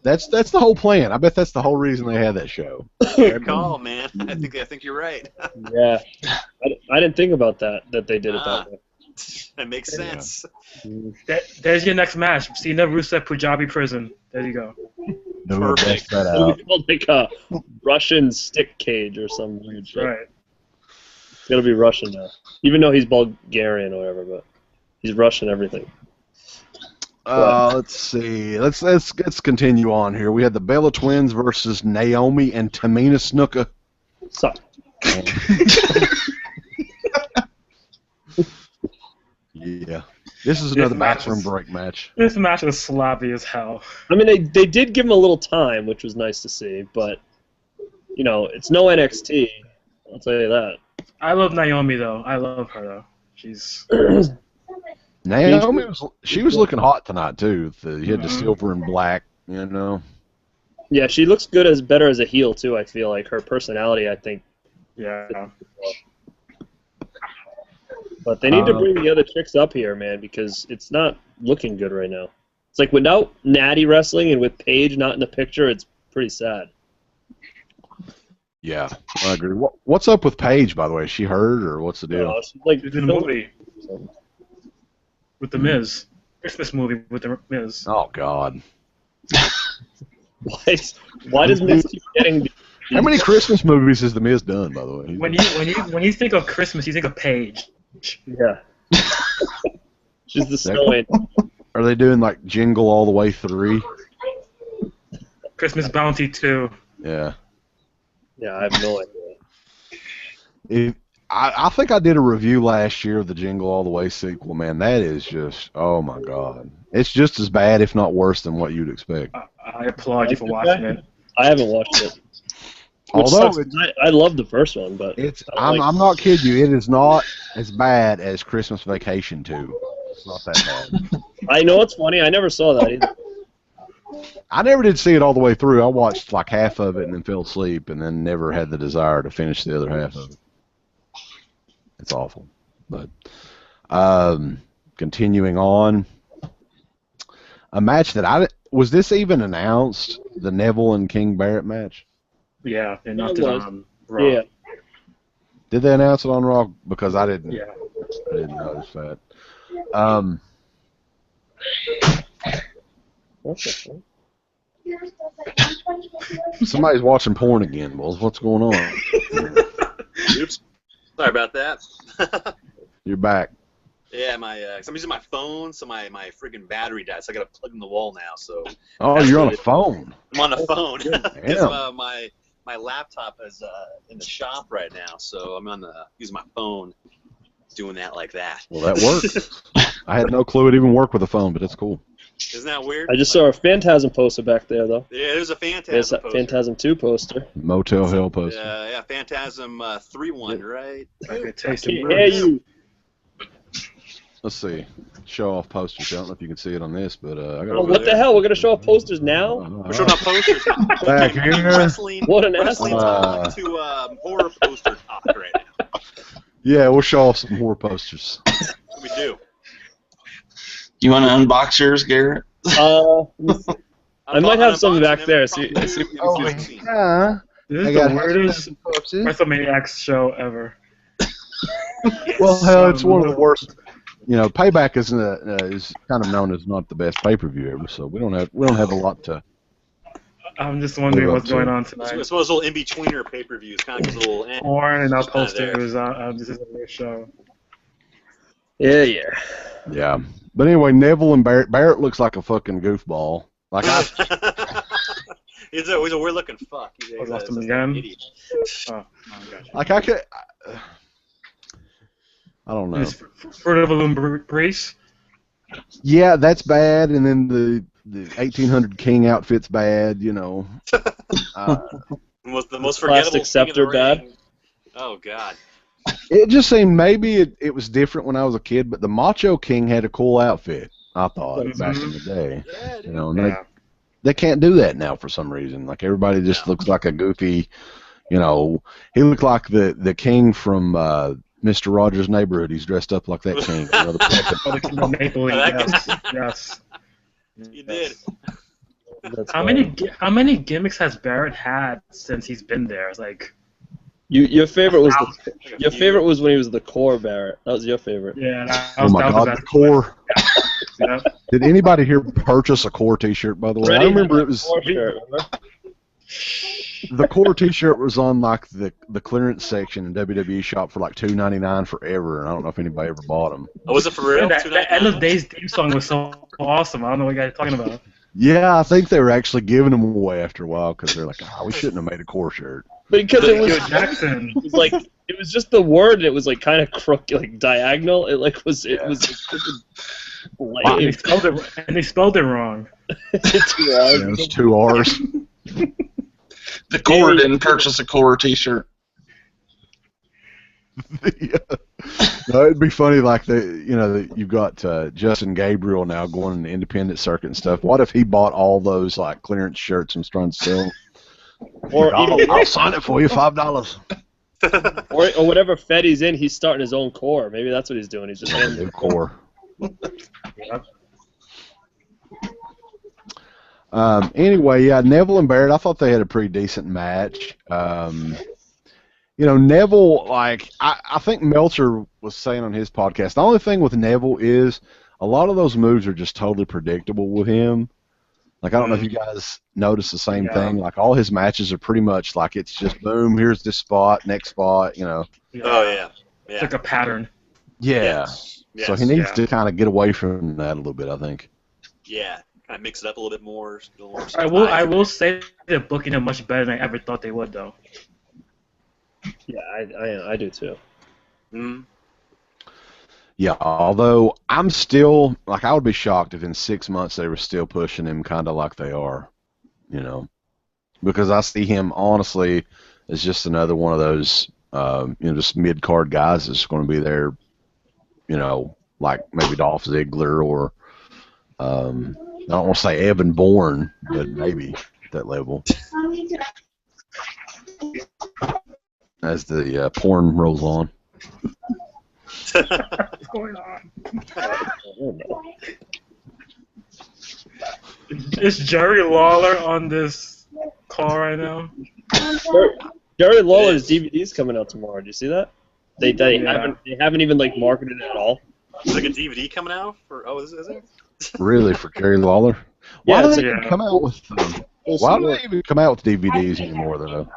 That's the whole plan. I bet that's the whole reason they had that show. Good call, man. I think you're right. Yeah. I didn't think about that they did it that way. That makes sense. There's your next match. Cena, Rusev, Punjabi prison. There you go. No, Perfect. that It'll out. be called like a Russian stick cage or some weird shit. Right. It's gonna be Russian now. Even though he's Bulgarian or whatever, but he's Russian everything. Let's see. Let's continue on here. We had the Bella Twins versus Naomi and Tamina Snuka. Suck. Yeah. This is another bathroom break match. This match was sloppy as hell. I mean, they did give him a little time, which was nice to see, but you know, it's no NXT. I'll tell you that. I love Naomi though. I love her though. She's Naomi was looking hot tonight too. He had the silver and black, you know. Yeah, she looks good better as a heel too. I feel like her personality. I think. yeah. But they need to bring the other chicks up here, man, because it's not looking good right now. It's like without Natty wrestling and with Paige not in the picture, it's pretty sad. Yeah, I agree. What's up with Paige, by the way? Is she hurt or what's the deal? She's like She's in a movie with the Miz. Christmas movie with the Miz. Oh God. Why does Miz keep getting? How many Christmas movies has the Miz done, by the way? When you think of Christmas, you think of Paige. Yeah. She's the sewing. Are they doing like Jingle All the Way 3? Christmas Bounty 2. Yeah. Yeah, I have no idea. I think I did a review last year of the Jingle All the Way sequel, man. That is just, oh my God. It's just as bad, if not worse, than what you'd expect. I applaud you for watching it. I haven't watched it. Although I love the first one, but I'm not kidding you. It is not as bad as Christmas Vacation 2. It's not that bad. I know it's funny. I never saw that either. I never did see it all the way through. I watched like half of it and then fell asleep, and then never had the desire to finish the other half of it. It's awful. But continuing on, a match that was this even announced? The Neville and King Barrett match? Yeah, they knocked it on Raw. Yeah. Did they announce it on Raw? Because I didn't. Yeah. I didn't notice that. Somebody's watching porn again, Bulls. What's going on? Oops. Sorry about that. You're back. Yeah, cause I'm using my phone, so my friggin' battery died, so I gotta plug in the wall now. So. Oh, you're on a phone. I'm on the phone because Damn. my laptop is in the shop right now, so I'm using my phone, doing that like that. Well, that works. I had no clue it even worked with a phone, but it's cool. Isn't that weird? I just saw a Phantasm poster back there, though. Yeah, there's a Phantasm There's that poster. Phantasm 2 poster. Motel Hell poster. Yeah, Phantasm 3-1, right? I could taste Can't it. hear you. Let's see. Show off posters. I don't know if you can see it on this, but I got. Oh, what the hell? We're gonna show off posters now? We're showing up posters. Back here. Wrestling What an talk asshole. to horror poster talk right now. Yeah, we'll show off some more posters. What we do? You want to unbox yours, Garrett? I might have some back there. See, yeah. This I is got the weirdest posters. WrestleManiacs show ever. Well, hell, it's one of the worst. You know, Payback is kind of known as not the best pay-per-view ever, so we don't have a lot to. I'm just wondering what's going on tonight. It's one of those little in-betweener pay-per-views, kind of just a little. Porn and now Just kinda there. posters. This is a weird show. yeah. Yeah. But anyway, Neville and Barrett looks like a fucking goofball. Like he's a weird-looking fuck. I lost him again. Idiot. Oh, gotcha. like I could. I don't know. Is Fruit of the Loom Breeze? Yeah, that's bad. And then the 1800 King outfit's bad. You know. Was the most Plastic forgettable Scepter bad? Oh God. It just seemed maybe it was different when I was a kid, but the Macho King had a cool outfit. I thought back in the day. Yeah, dude. You know, and they can't do that now for some reason. Like everybody just looks like a goofy. You know, he looked like the king from Mr. Rogers' Neighborhood. He's dressed up like that king. You know, The King of Maple Leaf, yes. You did. That's How many gimmicks has Barrett had since he's been there? It's like your favorite was when he was the core Barrett. That was your favorite. yeah. Oh my God, the core. Yeah. Did anybody here purchase a core T-shirt? By the way, I remember it was Core shirt, remember? the core T-shirt was on like the clearance section in WWE shop for like $2.99 forever, and I don't know if anybody ever bought them. Oh, was it for real? That End of Days theme song was so awesome. I don't know what you guys are talking about. Yeah, I think they were actually giving them away after a while because they're like, oh, we shouldn't have made a core shirt. Because it was Jackson. It was like it was just the word. And it was like kind of crooked, like diagonal. It like was it was like, And lame. they spelled it wrong. Yeah, it was 2 R's. The Core didn't purchase a Core T-shirt. Yeah. No, it'd be funny, like you've got Justin Gabriel now going in the independent circuit and stuff. What if he bought all those like clearance shirts and was trying to sell? Or I'll sign it for you, $5. or whatever Fed he's in, he's starting his own core. Maybe that's what he's doing. He's just New core. Anyway, yeah, Neville and Barrett, I thought they had a pretty decent match. Neville, like, I think Meltzer was saying on his podcast, the only thing with Neville is a lot of those moves are just totally predictable with him. Like, I don't know if you guys notice the same thing. Like, all his matches are pretty much like it's just boom, here's this spot, next spot, Oh, yeah. It's like a pattern. Yeah. Yes. So he needs to kind of get away from that a little bit, I think. Yeah. Kind of mix it up a little bit more. I will say they're booking him much better than I ever thought they would, though. Yeah, I do too. Mm-hmm. Yeah, although I'm still, like, I would be shocked if in 6 months they were still pushing him kind of like they are, because I see him, honestly, as just another one of those, just mid-card guys that's going to be there, like maybe Dolph Ziggler or, I don't want to say Evan Bourne, but maybe at that level. As the porn rolls on. What's going on? Is Jerry Lawler on this call right now? Jerry Lawler's DVD's coming out tomorrow. Do you see that? They haven't even like marketed it at all. There's like a DVD coming out for is it? Really, for Jerry Lawler? Yeah, Why do they even come out with Why do they even come out with DVDs anymore, though?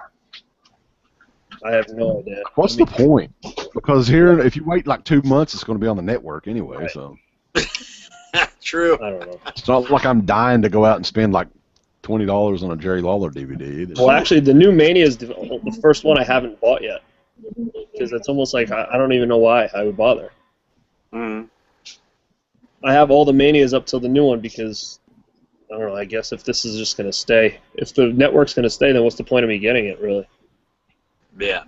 I have no idea. What's the point? Because here, if you wait like 2 months, it's going to be on the network anyway. Right. So True. I don't know. it's not like I'm dying to go out and spend like $20 on a Jerry Lawler DVD either. Well, actually, the new Mania is the first one I haven't bought yet. Because it's almost like I don't even know why I would bother. Mm-hmm. I have all the Manias up till the new one because, I don't know, I guess if this is just going to stay, if the network's going to stay, then what's the point of me getting it, really? Yeah.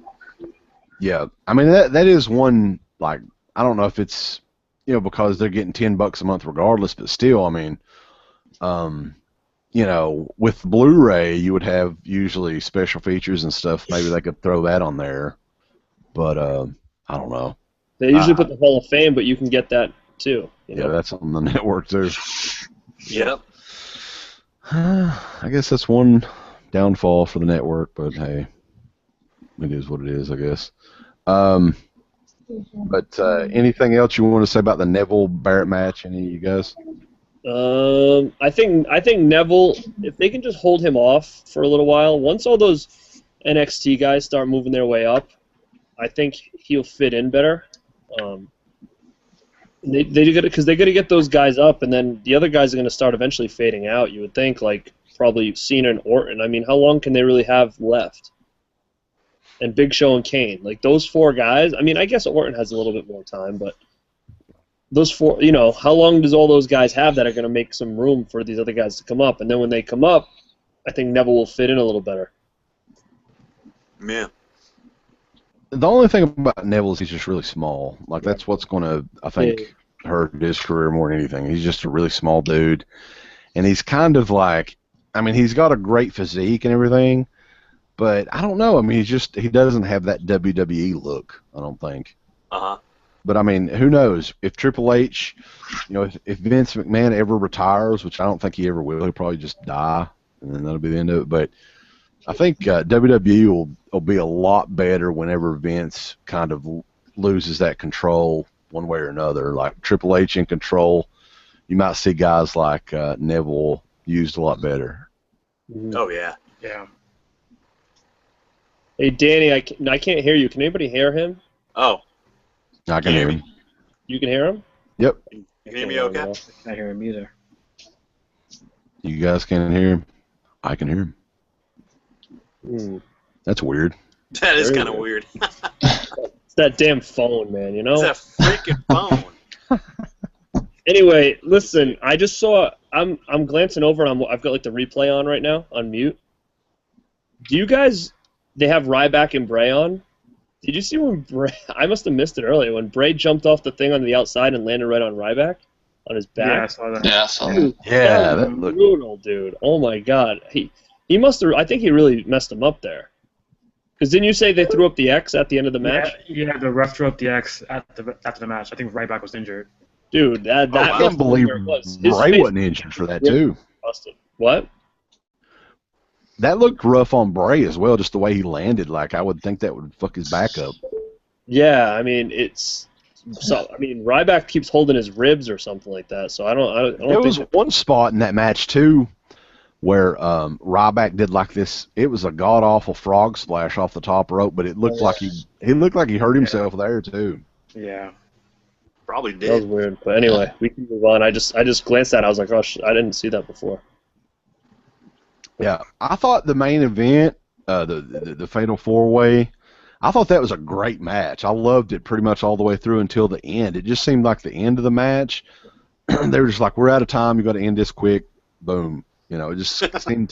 Yeah, I mean that is one, like, I don't know if it's because they're getting $10 a month regardless, but still, I mean, with Blu-ray you would have usually special features and stuff. Maybe they could throw that on there, but I don't know. They usually put the Hall of Fame, but you can get that too. Yeah, that's on the network too. Yep. I guess that's one downfall for the network, but hey, it is what it is, I guess. But anything else you want to say about the Neville Barrett match? Any of you guys? I think Neville, if they can just hold him off for a little while, once all those NXT guys start moving their way up, I think he'll fit in better. They because they got to get those guys up, and then the other guys are going to start eventually fading out. You would think, like probably Cena and Orton. I mean, how long can they really have left? And Big Show and Kane, like those 4 guys. I mean, I guess Orton has a little bit more time, but those 4, you know, how long does all those guys have that are going to make some room for these other guys to come up? And then when they come up, I think Neville will fit in a little better. Yeah. The only thing about Neville is he's just really small. Like, that's what's going to, I think, hurt his career more than anything. He's just a really small dude. And he's kind of like, I mean, he's got a great physique and everything, but I don't know. I mean, he doesn't have that WWE look, I don't think. Uh-huh. But, I mean, who knows? If Triple H, you know, if Vince McMahon ever retires, which I don't think he ever will, he'll probably just die, and then that'll be the end of it. But I think WWE will be a lot better whenever Vince kind of loses that control one way or another. Like Triple H in control, you might see guys like Neville used a lot better. Oh, yeah. Yeah. Hey, Danny, I can't hear you. Can anybody hear him? Oh. I can hear him. You can hear him? Yep. You can hear me okay? I can't hear him either. You guys can hear him? I can hear him. That's weird. That is kind of weird. It's that damn phone, man, you know? It's that freaking phone. Anyway, listen, I just saw, I'm glancing over, and I've got like the replay on right now, on mute. Do you guys, they have Ryback and Bray on? Did you see when Bray, I must have missed it earlier, when Bray jumped off the thing on the outside and landed right on Ryback? On his back? Yeah, I saw that. Yeah, I saw that. Yeah, that looked brutal, dude. Oh my god. He must have, I think he really messed him up there. Because didn't you say they threw up the X at the end of the match? Yeah, the ref threw up the X after the match. I think Ryback was injured. Dude, that I can't believe Bray wasn't injured for that, too. Busted. What? That looked rough on Bray as well, just the way he landed. Like, I would think that would fuck his back up. Yeah, I mean, Ryback keeps holding his ribs or something like that, so I don't There was one spot in that match, too, where Ryback did like this. It was a god-awful frog splash off the top rope, but it looked like he hurt himself there, too. Yeah. Probably did. That was weird. But anyway, we can move on. I just glanced at it. I was like, oh, I didn't see that before. Yeah, I thought the main event, the Fatal 4-Way, I thought that was a great match. I loved it pretty much all the way through until the end. It just seemed like the end of the match, they were just like, we're out of time. You got to end this quick. Boom. You know, it just seemed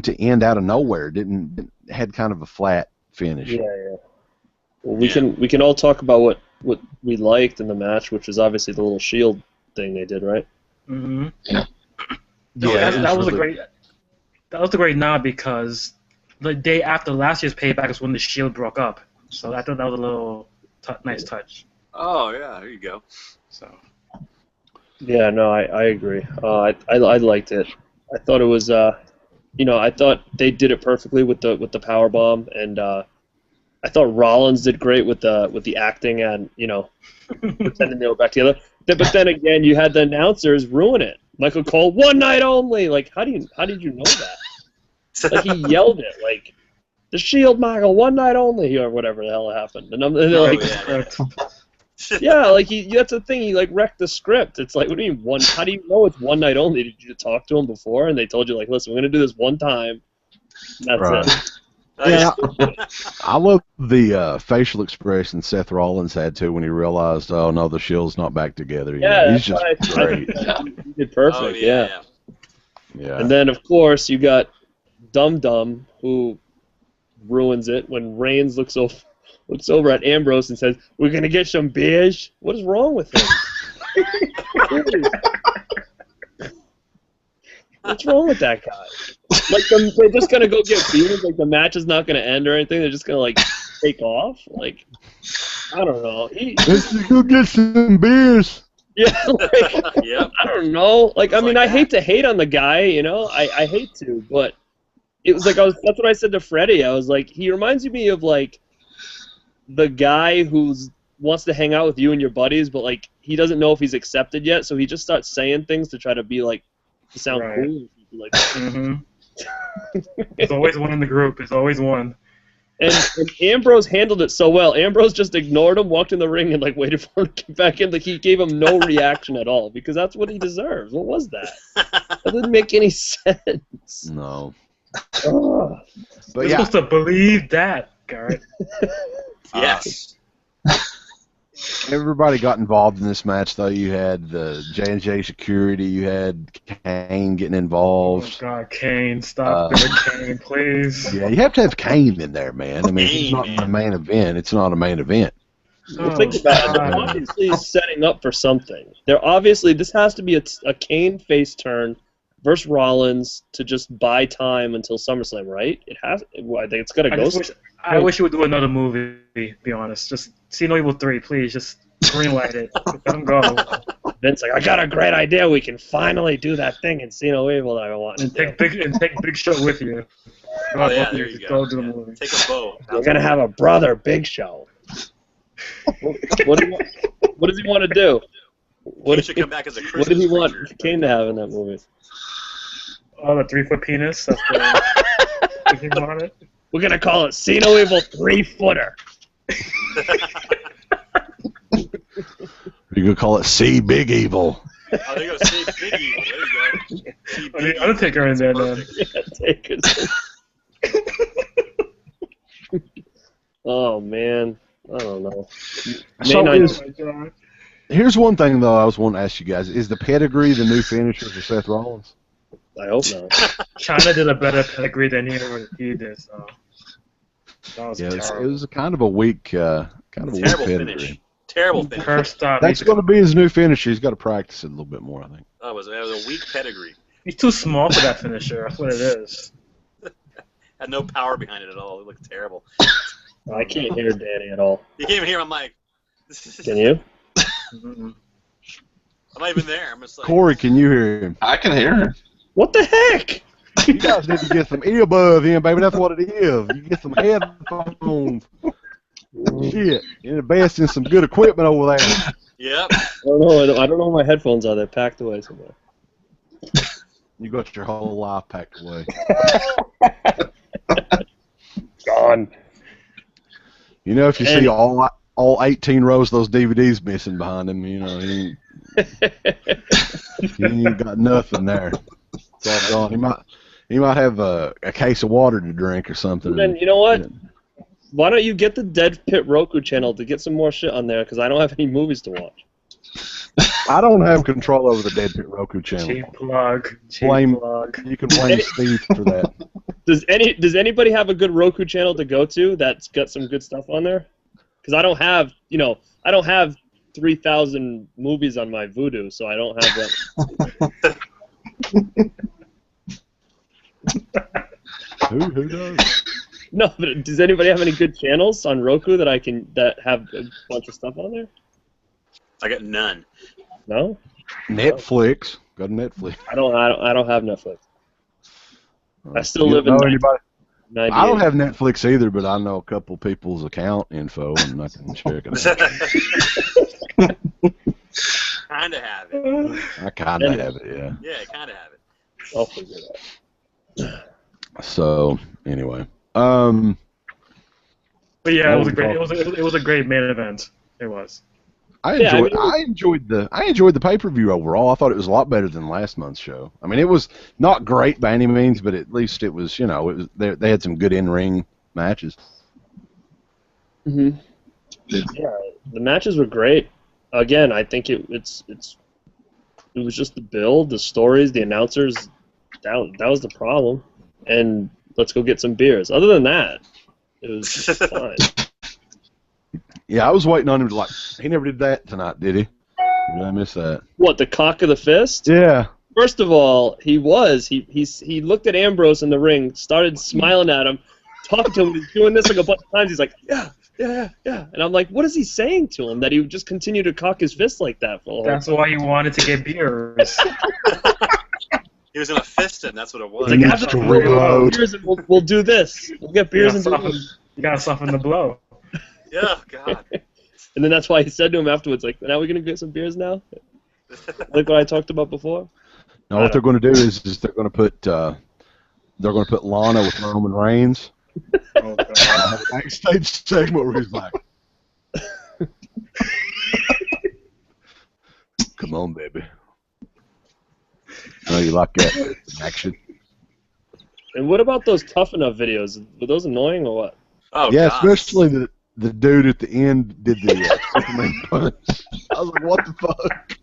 to end out of nowhere. It had kind of a flat finish. Yeah. Well, we can all talk about what we liked in the match, which is obviously the little shield thing they did, right? Mm-hmm. Yeah. Yeah, that was a great nod because the day after last year's Payback is when the Shield broke up. So I thought that was a little nice touch. Oh, yeah, there you go. So. Yeah, no, I agree. I liked it. I thought it was, I thought they did it perfectly with the power bomb, and I thought Rollins did great with the acting and pretending they were back together. But then again, you had the announcers ruin it. Michael Cole, 1 night only. Like, how did you know that? Like, he yelled it, like, the Shield, Michael, 1 night only, or whatever the hell happened. And they're like, yeah, like that's the thing. He like wrecked the script. It's like, what do you mean how do you know it's 1 night only? Did you talk to him before and they told you like, listen, we're gonna do this one time. And that's it. Yeah, I love the facial expression Seth Rollins had too when he realized, oh no, the Shield's not back together. Yeah, he's just great. He did perfect. Oh, yeah. Yeah. And then of course you got Dum Dum who ruins it when Reigns looks over at Ambrose and says, "We're gonna get some beers." What is wrong with him? What's wrong with that guy? Like they're just gonna go get beers. Like the match is not gonna end or anything. They're just gonna like take off. Like I don't know. Let's just go get some beers. Yeah. Like, Yep. I don't know. Like I mean, like I hate to hate on the guy. I hate to, but it was like that's what I said to Freddie. I was like, he reminds me of like the guy who's wants to hang out with you and your buddies, but like he doesn't know if he's accepted yet, so he just starts saying things to try to be like to sound cool. Like, Mm-hmm. There's always one in the group. There's always one. And Ambrose handled it so well. Ambrose just ignored him, walked in the ring, and like waited for him to get back in. Like he gave him no reaction at all because that's what he deserves. What was that? That didn't make any sense. No. Ugh. But You're yeah, supposed to believe that, Garrett. Yes. everybody got involved in this match, though. You had the J&J security. You had Kane getting Oh, involved. God, Kane. Stop doing Kane, please. Yeah, you have to have Kane in there, man. I mean, if it's not Kane, a main event, it's not a main event. Well, think about it. They're God. obviously setting up for something. This has to be a Kane face turn versus Rollins to just buy time until SummerSlam, right? It has. I think it's got to go. I wish you would do another movie, to be honest. Just See No Evil 3, please. Just greenlight it. Let them go. Vince like, I got a great idea. We can finally do that thing in See No Evil that I want. And take Big Show with you. Oh, yeah, there you go. Go do the Yeah. movie. Take a bow. We're gonna have a brother Big Show. What does he want to do? He should come back as a Christmas What did he want creature. Kane to have in that movie? Oh, the 3-foot penis. That's the thing on it. We're gonna call it See No Evil 3-footer. You could call it C Big Evil. Oh, there you go. See Big Evil. There you go. See I Big mean, Evil. Undertaker in there, then. Perfect. Yeah, take it. Oh man, I don't know. So May is- 9th. Oh, my God. Here's one thing, though, I was wanting to ask you guys. Is the pedigree the new finisher for Seth Rollins? I hope not. China did a better pedigree than he did, so. That was Yeah, it terrible. was a kind of a weak Terrible pedigree. finish. Terrible finish. First stop. That's going to be his new finisher. He's got to practice it a little bit more, I think. Oh, it was a weak pedigree. He's too small for that finisher. That's what it is. Had no power behind it at all. It looked terrible. I can't hear Danny at all. You can't even hear my mic. Can you? Mm-mm. I'm not even there. I'm just like. Corey, can you hear him? I can hear her. What the heck? You guys need to get some earbuds in, baby. That's what it is. You get some headphones. Shit. You invest in some good equipment over there. Yep. I don't know. I don't know where my headphones are. They're packed away somewhere. You got your whole life packed away. Gone. You know, if you see all 18 rows of those DVDs missing behind him, you know, he ain't got nothing there. It's all gone. He might have a case of water to drink or something. Then you know what? Why don't you get the Dead Pit Roku channel to get some more shit on there? Because I don't have any movies to watch. I don't have control over the Dead Pit Roku channel. Cheap plug. Cheap Blame- plug. You can blame Steve for that. Does anybody have a good Roku channel to go to that's got some good stuff on there? Because I don't have 3,000 movies on my Vudu, so I don't have that. Who does? No, but does anybody have any good channels on Roku that have a bunch of stuff on there? I got none. No, Netflix. Go to Netflix. I don't have Netflix. I still You live in know anybody? 98. I don't have Netflix either, but I know a couple people's account info, and I can check it out. Kinda have it. I kind of have it, yeah. Yeah, kinda have it. I'll figure it out. So anyway, But yeah, Well, it was a great main event. It was. I Yeah, enjoyed the pay-per-view overall. I thought it was a lot better than last month's show. I mean, it was not great by any means, but at least it was, it was they had some good in-ring matches. Mm-hmm. Yeah, the matches were great. Again, I think it was just the build, the stories, the announcers. That was the problem. And let's go get some beers. Other than that, it was just fine. Yeah, I was waiting on him to he never did that tonight, did he? Did I miss that? What, the cock of the fist? Yeah. First of all, he looked at Ambrose in the ring, started smiling at him, talking to him, he's doing this like a bunch of times. He's like, yeah. And I'm like, what is he saying to him that he would just continue to cock his fist like that for a whole That's why he wanted to get beers. He was gonna fist him, that's what it was. He's like, He have needs the to reload. beers and we'll do this. We'll get beers and do this. You gotta soften the blow. Yeah, God. And then that's why he said to him afterwards, like, now we're going to get some beers now? Like what I talked about before? No, what they're going to do is they're going to put Lana with Roman Reigns, Oh, God. Backstage segment where he's like, "Come on, baby." Oh, you like that action? And what about those Tough Enough videos? Were those annoying or what? Oh, Yeah, God. especially the dude at the end did the Superman punch. I was like, what the fuck?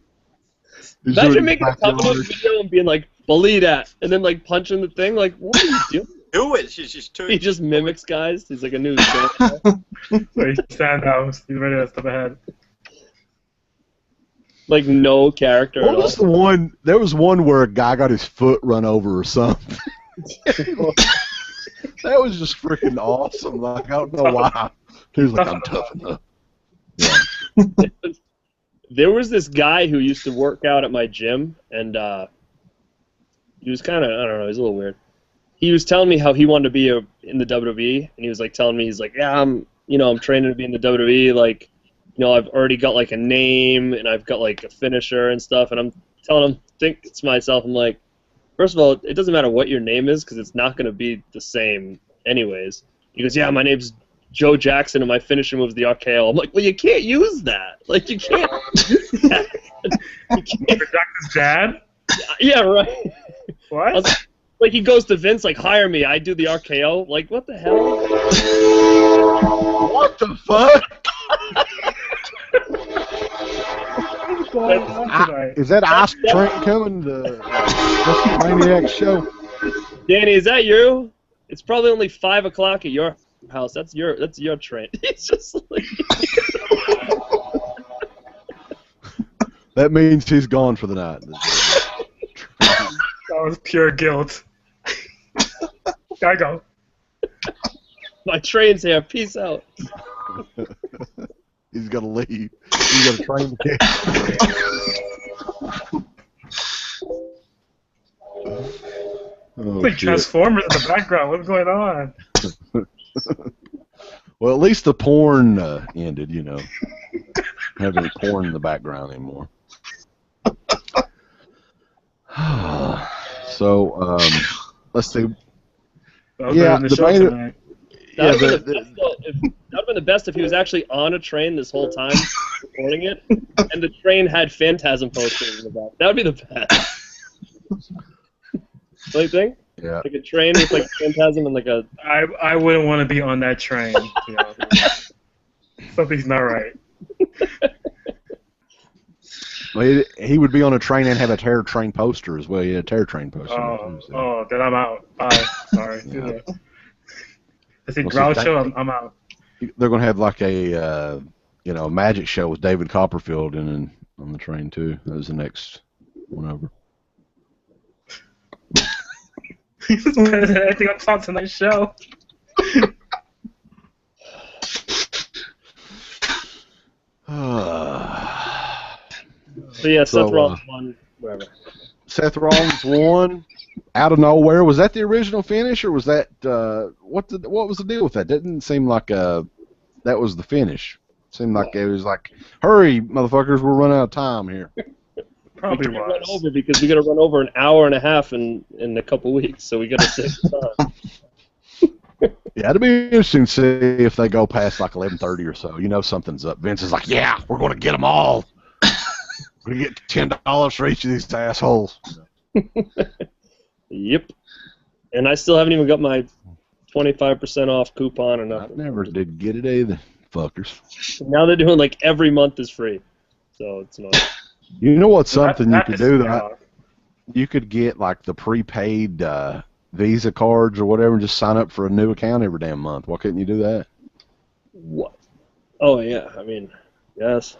He's doing Imagine making a backyard. Tough Enough video and being like, "Believe that," and then like punching the thing. Like, what are you doing? Do it. She's too. He just mimics guys. He's like a new guy. So he's Sandhouse. He's ready to step ahead. Like no character What at all. was the one? There was one where a guy got his foot run over or something. That was just freaking awesome. Like, I don't know why. He was like, "I'm tough enough." Yeah. There was this guy who used to work out at my gym, and he was kind of, I don't know, he's a little weird. He was telling me how he wanted to be in the WWE, and he was like telling me, he's like, "Yeah, I'm training to be in the WWE. Like, I've already got like a name, and I've got like a finisher and stuff." And I'm telling him, think to myself, I'm like, first of all, it doesn't matter what your name is because it's not going to be the same anyways. He goes, "Yeah, my name's Joe Jackson, and my finisher move's the RKO." I'm like, well, you can't use that. Like, you can't use that. You can't. Jackson's dad? Yeah, right. What? Like, he goes to Vince, like, "Hire me, I do the RKO." Like, what the hell? What the fuck? What's going on tonight? Is that Ice Train coming to WrestleManiacs show? Danny, is that you? It's probably only 5 o'clock at your house. That's your train. It's just like... That means he's gone for the night. That was pure guilt. Gotta go. My train's here. Peace out. He's gonna leave. He's got a train to catch. Oh, Like shit. Transformers in the background. What's going on? Well, at least the porn ended, Have any porn in the background anymore. So, let's see. That was Yeah, better than the the show main- tonight. That would have been the best if he was actually on a train this whole time, recording it, and the train had Phantasm posters in the back. That would be the best. What do you think? Yeah. Like a train with like Phantasm and like a... I wouldn't want to be on that train. Something's not right. Well, he would be on a train and have a Terror Train poster as well. He had a Terror Train poster. Oh, then I'm out. Bye. Sorry. Yeah. I see Well, Groucho, I'm out. They're going to have like a magic show with David Copperfield on the train too. That was the next one over. This is better than anything on top tonight's show. So yeah, So, Seth Rollins won, whatever. Seth Rollins won out of nowhere. Was that the original finish, or was that what was the deal with that? Didn't seem like that was the finish. Seemed like it was like, "Hurry, motherfuckers, we're running out of time here." Probably we run was. over because we got to run over an hour and a half in a couple weeks, so we got to save time. Yeah, it'd be interesting to see if they go past like 11:30 or so. Something's up. Vince is like, "Yeah, we're going to get them all. We're going to get $10 for each of these assholes." Yep. And I still haven't even got my 25% off coupon or I nothing. never did get it either, fuckers. Now they're doing like every month is free, so it's not. You know what's something you could do pisses me that off. you could get like the prepaid Visa cards or whatever and just sign up for a new account every damn month. Why couldn't you do that? What? Oh yeah, I mean, yes,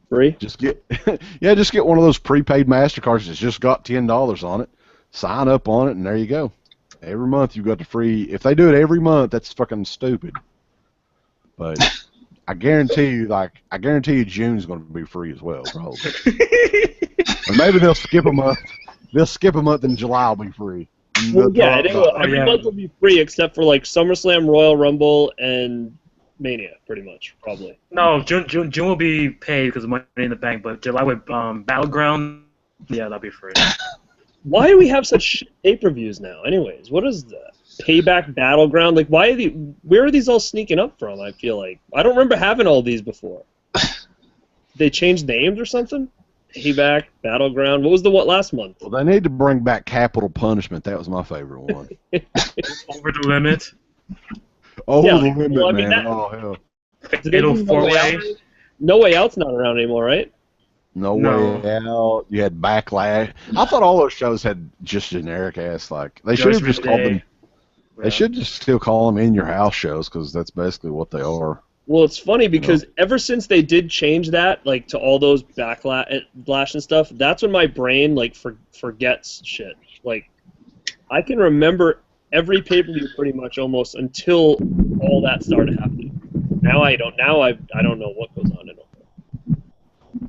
free. Just get one of those prepaid MasterCards that's just got $10 on it. Sign up on it and there you go. Every month you've got the free. If they do it every month, that's fucking stupid. But I guarantee you June's going to be free as well, probably. Or maybe they'll skip a month. They'll skip a month and July will be free. Well, yeah, they will. Every yeah. month will be free except for like SummerSlam, Royal Rumble, and Mania, pretty much, probably. No, June will be paid because of Money in the Bank, but July with Battleground, yeah, that'll be free. Why do we have such pay-per-views now? Anyways, what is that? Payback Battleground. Like, where are these all sneaking up from? I feel like I don't remember having all these before. They changed names or something. Payback Battleground. What was the what last month? Well, they need to bring back Capital Punishment. That was my favorite one. Over the limit. Over Yeah, the limit, well, I mean, man. Oh hell. Fatal four-way. No Way Out's not around anymore, right? No No. Way Out. You had Backlash. I thought all those shows had just generic ass like. They should have just called them. They should just still call them In Your House shows because that's basically what they are. Well, it's funny because ever since they did change that, like to all those backlash and stuff, that's when my brain like forgets shit. Like, I can remember every pay-per-view pretty much almost until all that started happening. Now I don't. Now I don't know what goes on in it.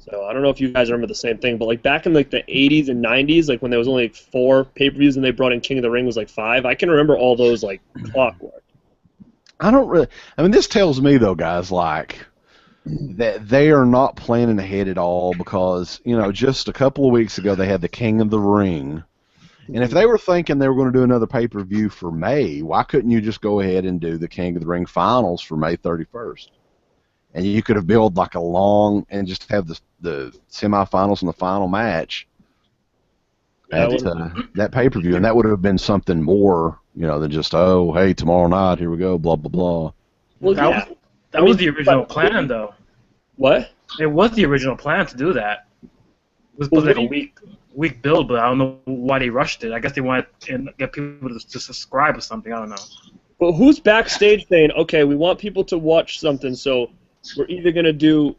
So I don't know if you guys remember the same thing, but like back in like the 80s and 90s, like when there was only like 4 pay-per-views and they brought in King of the Ring was like 5. I can remember all those like clockwork. I don't really. I mean, this tells me though, guys, like that they are not planning ahead at all because just a couple of weeks ago they had the King of the Ring, and if they were thinking they were going to do another pay-per-view for May, why couldn't you just go ahead and do the King of the Ring finals for May 31st? And you could have built like a long and just have the semifinals and the final match at that pay-per-view, and that would have been something more, than just hey, tomorrow night, here we go, blah blah blah. Well, that was the original plan, though. What? It was the original plan to do that. It was supposed to be like a week build, but I don't know why they rushed it. I guess they wanted to get people to subscribe or something. I don't know. Well, who's backstage saying, okay, we want people to watch something, so we're either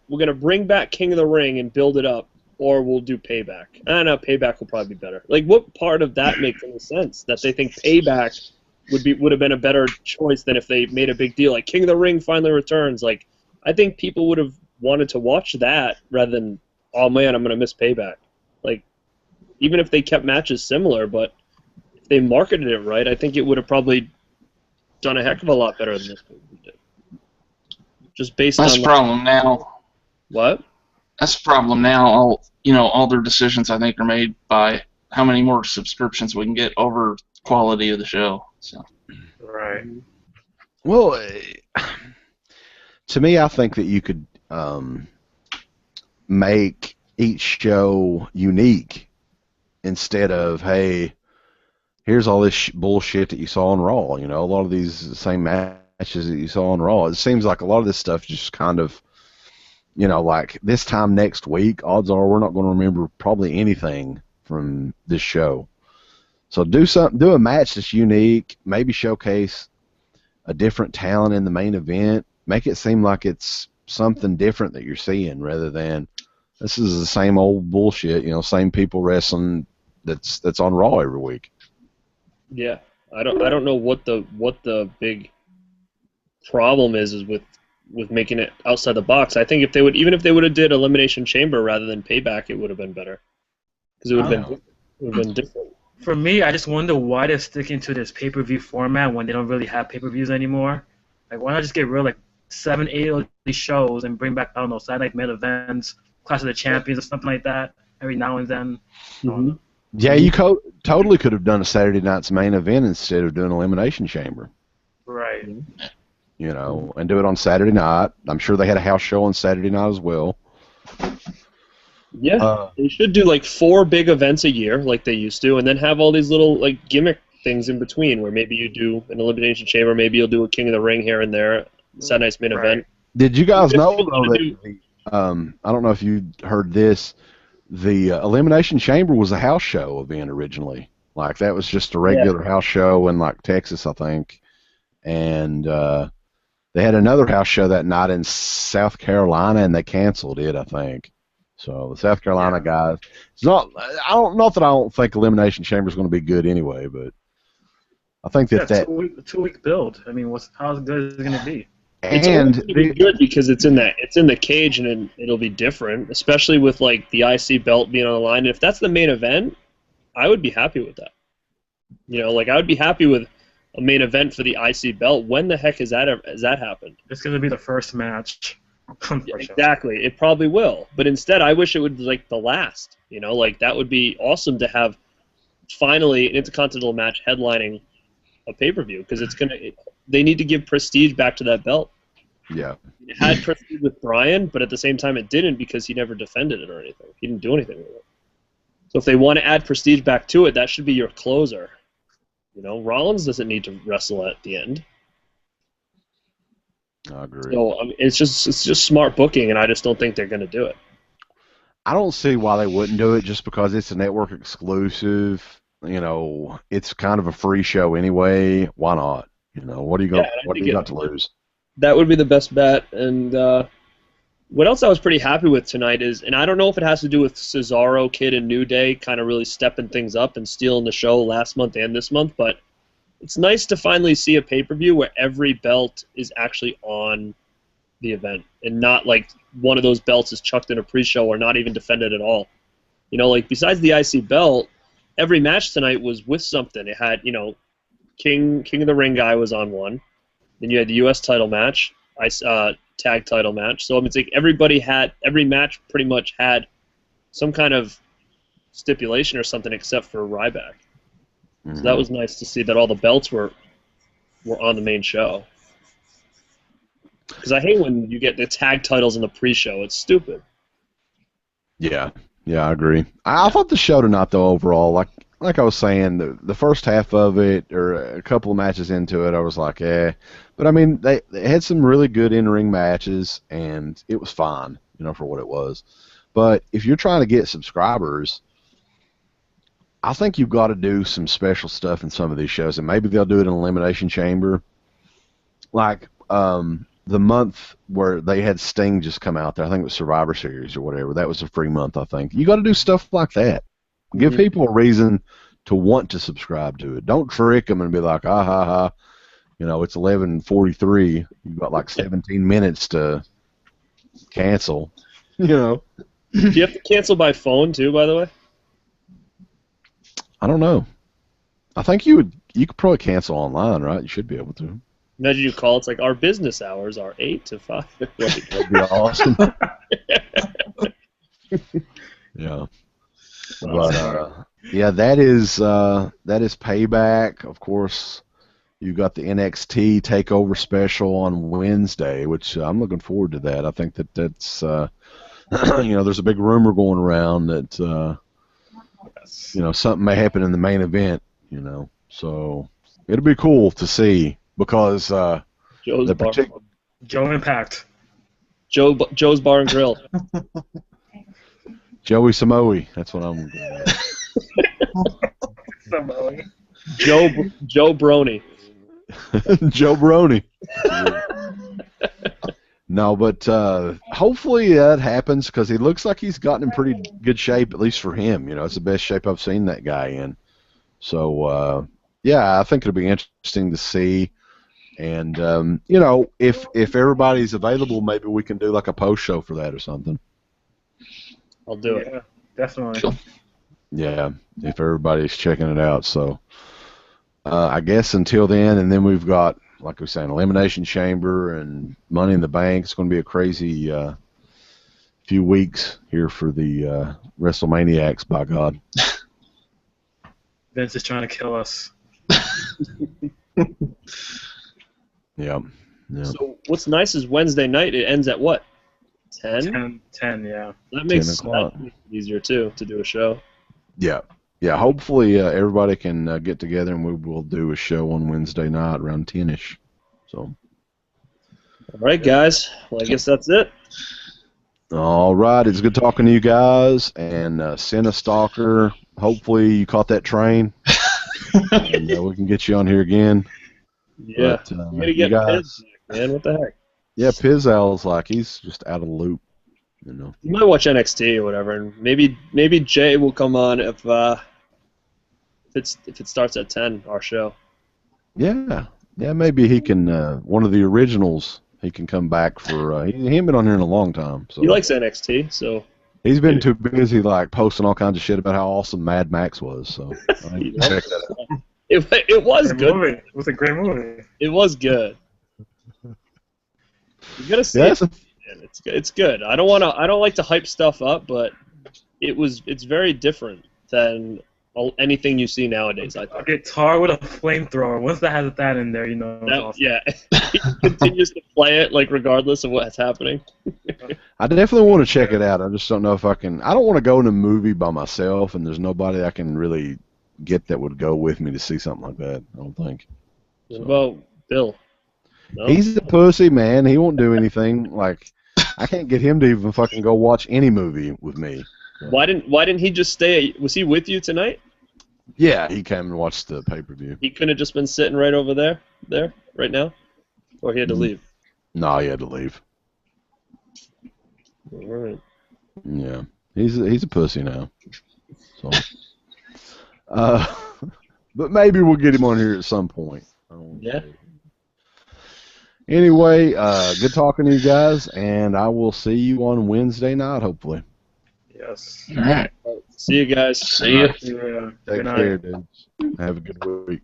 we're gonna bring back King of the Ring and build it up, or we'll do Payback. I don't know, Payback will probably be better. Like, what part of that makes any sense? That they think Payback would have been a better choice than if they made a big deal like King of the Ring finally returns. Like, I think people would have wanted to watch that rather than, oh man, I'm gonna miss Payback. Like, even if they kept matches similar, but if they marketed it right, I think it would have probably done a heck of a lot better than this movie did. Just based That's on the problem now. What? That's the problem now. All their decisions I think are made by how many more subscriptions we can get over quality of the show. So. Right. Well, to me, I think that you could make each show unique instead of, hey, here's all this bullshit that you saw on Raw. A lot of these same matches that you saw on Raw. It seems like a lot of this stuff just kind of, like this time next week, odds are we're not going to remember probably anything from this show. So do a match that's unique, maybe showcase a different talent in the main event, make it seem like it's something different that you're seeing rather than this is the same old bullshit, same people wrestling that's on Raw every week. Yeah, I don't know what the big problem is with making it outside the box. I think if they would have did Elimination Chamber rather than Payback, it would have been better because it would have been different. For me, I just wonder why they're sticking to this pay-per-view format when they don't really have pay-per-views anymore. Like, why not just get rid of like 7, 8 of these shows and bring back, I don't know, Saturday Night Main Events, Clash of the Champions, or something like that every now and then. Mm-hmm. Yeah, you totally could have done a Saturday Night's Main Event instead of doing Elimination Chamber. Right. And do it on Saturday night. I'm sure they had a house show on Saturday night as well. Yeah, they should do like 4 big events a year like they used to, and then have all these little like gimmick things in between where maybe you do an Elimination Chamber, maybe you'll do a King of the Ring here and there, Saturday Night's Main Event. Did you guys know though that I don't know if you heard this, the Elimination Chamber was a house show event originally. Like that was just a regular house show in like Texas, I think, and they had another house show that night in South Carolina, and they canceled it, I think. So the South Carolina guys, it's not. I don't think Elimination Chamber is going to be good anyway, but I think that 2 week build. I mean, how good is it going to be? It's only going to be good because it's in the cage and it'll be different, especially with like the IC belt being on the line. And if that's the main event, I would be happy with that. Like I would be happy with a main event for the IC belt. When the heck has that happened? It's going to be the first match. Yeah, exactly. It probably will. But instead, I wish it would be like the last. Like that would be awesome to have finally an Intercontinental match headlining a pay-per-view because they need to give prestige back to that belt. Yeah. It had prestige with Bryan, but at the same time it didn't because he never defended it or anything. He didn't do anything with it. So if they want to add prestige back to it, that should be your closer. You know, Rollins doesn't need to wrestle at the end. I agree. So it's just smart booking, and I just don't think they're going to do it. I don't see why they wouldn't do it just because it's a network exclusive. You know, it's kind of a free show anyway. Why not? You know, what do you got to lose? That would be the best bet. And what else I was pretty happy with tonight is, and I don't know if it has to do with Cesaro, Kid, and New Day kind of really stepping things up and stealing the show last month and this month, but it's nice to finally see a pay-per-view where every belt is actually on the event and not like one of those belts is chucked in a pre-show or not even defended at all. You know, like besides the IC belt, every match tonight was with something. It had, you know, King of the Ring guy was on one. Then you had the U.S. title match, tag title match. So I mean, it's like every match pretty much had some kind of stipulation or something except for Ryback. So that was nice to see that all the belts were on the main show. Because I hate when you get the tag titles in the pre-show. It's stupid. Yeah, I agree. I thought the show tonight, though, overall, like I was saying, the first half of it, or a couple of matches into it, I was like, eh. But, I mean, they had some really good in-ring matches, and it was fine, you know, for what it was. But if you're trying to get subscribers, I think you've got to do some special stuff in some of these shows, and maybe they'll do it in Elimination Chamber. Like the month where they had Sting just come out there, I think it was Survivor Series or whatever. That was a free month, I think. You got to do stuff like that. Give people a reason to want to subscribe to it. Don't trick them and be like, ah, ha, ha. You know, it's 11:43. You've got like 17 minutes to cancel. You know. Do you have to cancel by phone too, by the way? I don't know. I think you could probably cancel online, right? You should be able to. Imagine you call, it's like, our business hours are 8 to 5. That'd be awesome. Yeah. But yeah, that is Payback. Of course, you've got the NXT Takeover special on Wednesday, which I'm looking forward to that. I think that's you know, there's a big rumor going around that you know, something may happen in the main event. You know, so it'll be cool to see because Joe Impact. Joe's Bar and Grill. Joey Samoe. That's what I'm going with. Samoe. Joe Brony. Joe Brony. No, but hopefully that happens because he looks like he's gotten in pretty good shape, at least for him. You know, it's the best shape I've seen that guy in. So, yeah, I think it'll be interesting to see. And, you know, if everybody's available, maybe we can do like a post show for that or something. I'll do it. Yeah, definitely. Cool. Yeah, if everybody's checking it out. So, I guess until then, and then we've got, like we were saying, Elimination Chamber and Money in the Bank. It's going to be a crazy few weeks here for the WrestleManiacs, by God. Vince is trying to kill us. Yeah. So what's nice is Wednesday night, it ends at what? 10? 10, yeah. That makes 10 o'clock. it easier, too, to do a show. Yeah. Yeah, hopefully everybody can get together and we will do a show on Wednesday night around 10-ish. So. All right, guys. Well, I guess that's it. All right. It's good talking to you guys. And Senna Stalker, hopefully you caught that train. And we can get you on here again. Yeah. But, You're going to get Piz, man. What the heck? Yeah, Pizzal's like, he's just out of the loop. You know. You might watch NXT or whatever, and maybe Jay will come on if it starts at 10, our show. Yeah, maybe he can. One of the originals, he can come back for. He ain't been on here in a long time. So he likes NXT, so he's been too busy like posting all kinds of shit about how awesome Mad Max was. So I need to check that out. It was Great good. movie. It was a great movie. It was good. You gotta see it. It's good. I don't like to hype stuff up, but it's very different than anything you see nowadays. I A think. guitar with a flamethrower. Once that has that in there, you know. It's awesome. Yeah, he continues to play it like regardless of what's happening. I definitely want to check it out. I just don't know if I can. I don't want to go in a movie by myself, and there's nobody I can really get that would go with me to see something like that. I don't think. What about Bill? No? He's a pussy, man. He won't do anything. Like, I can't get him to even fucking go watch any movie with me. Why didn't he just stay? Was he with you tonight? Yeah, he came and watched the pay-per-view. He couldn't have just been sitting right over there, right now, or he had to leave. No, he had to leave. All right. Yeah, he's a pussy now. So, but maybe we'll get him on here at some point. Yeah. Anyway, good talking to you guys, and I will see you on Wednesday night, hopefully. Yes. All right. See you guys. See ya. Take care, dudes. Have a good week.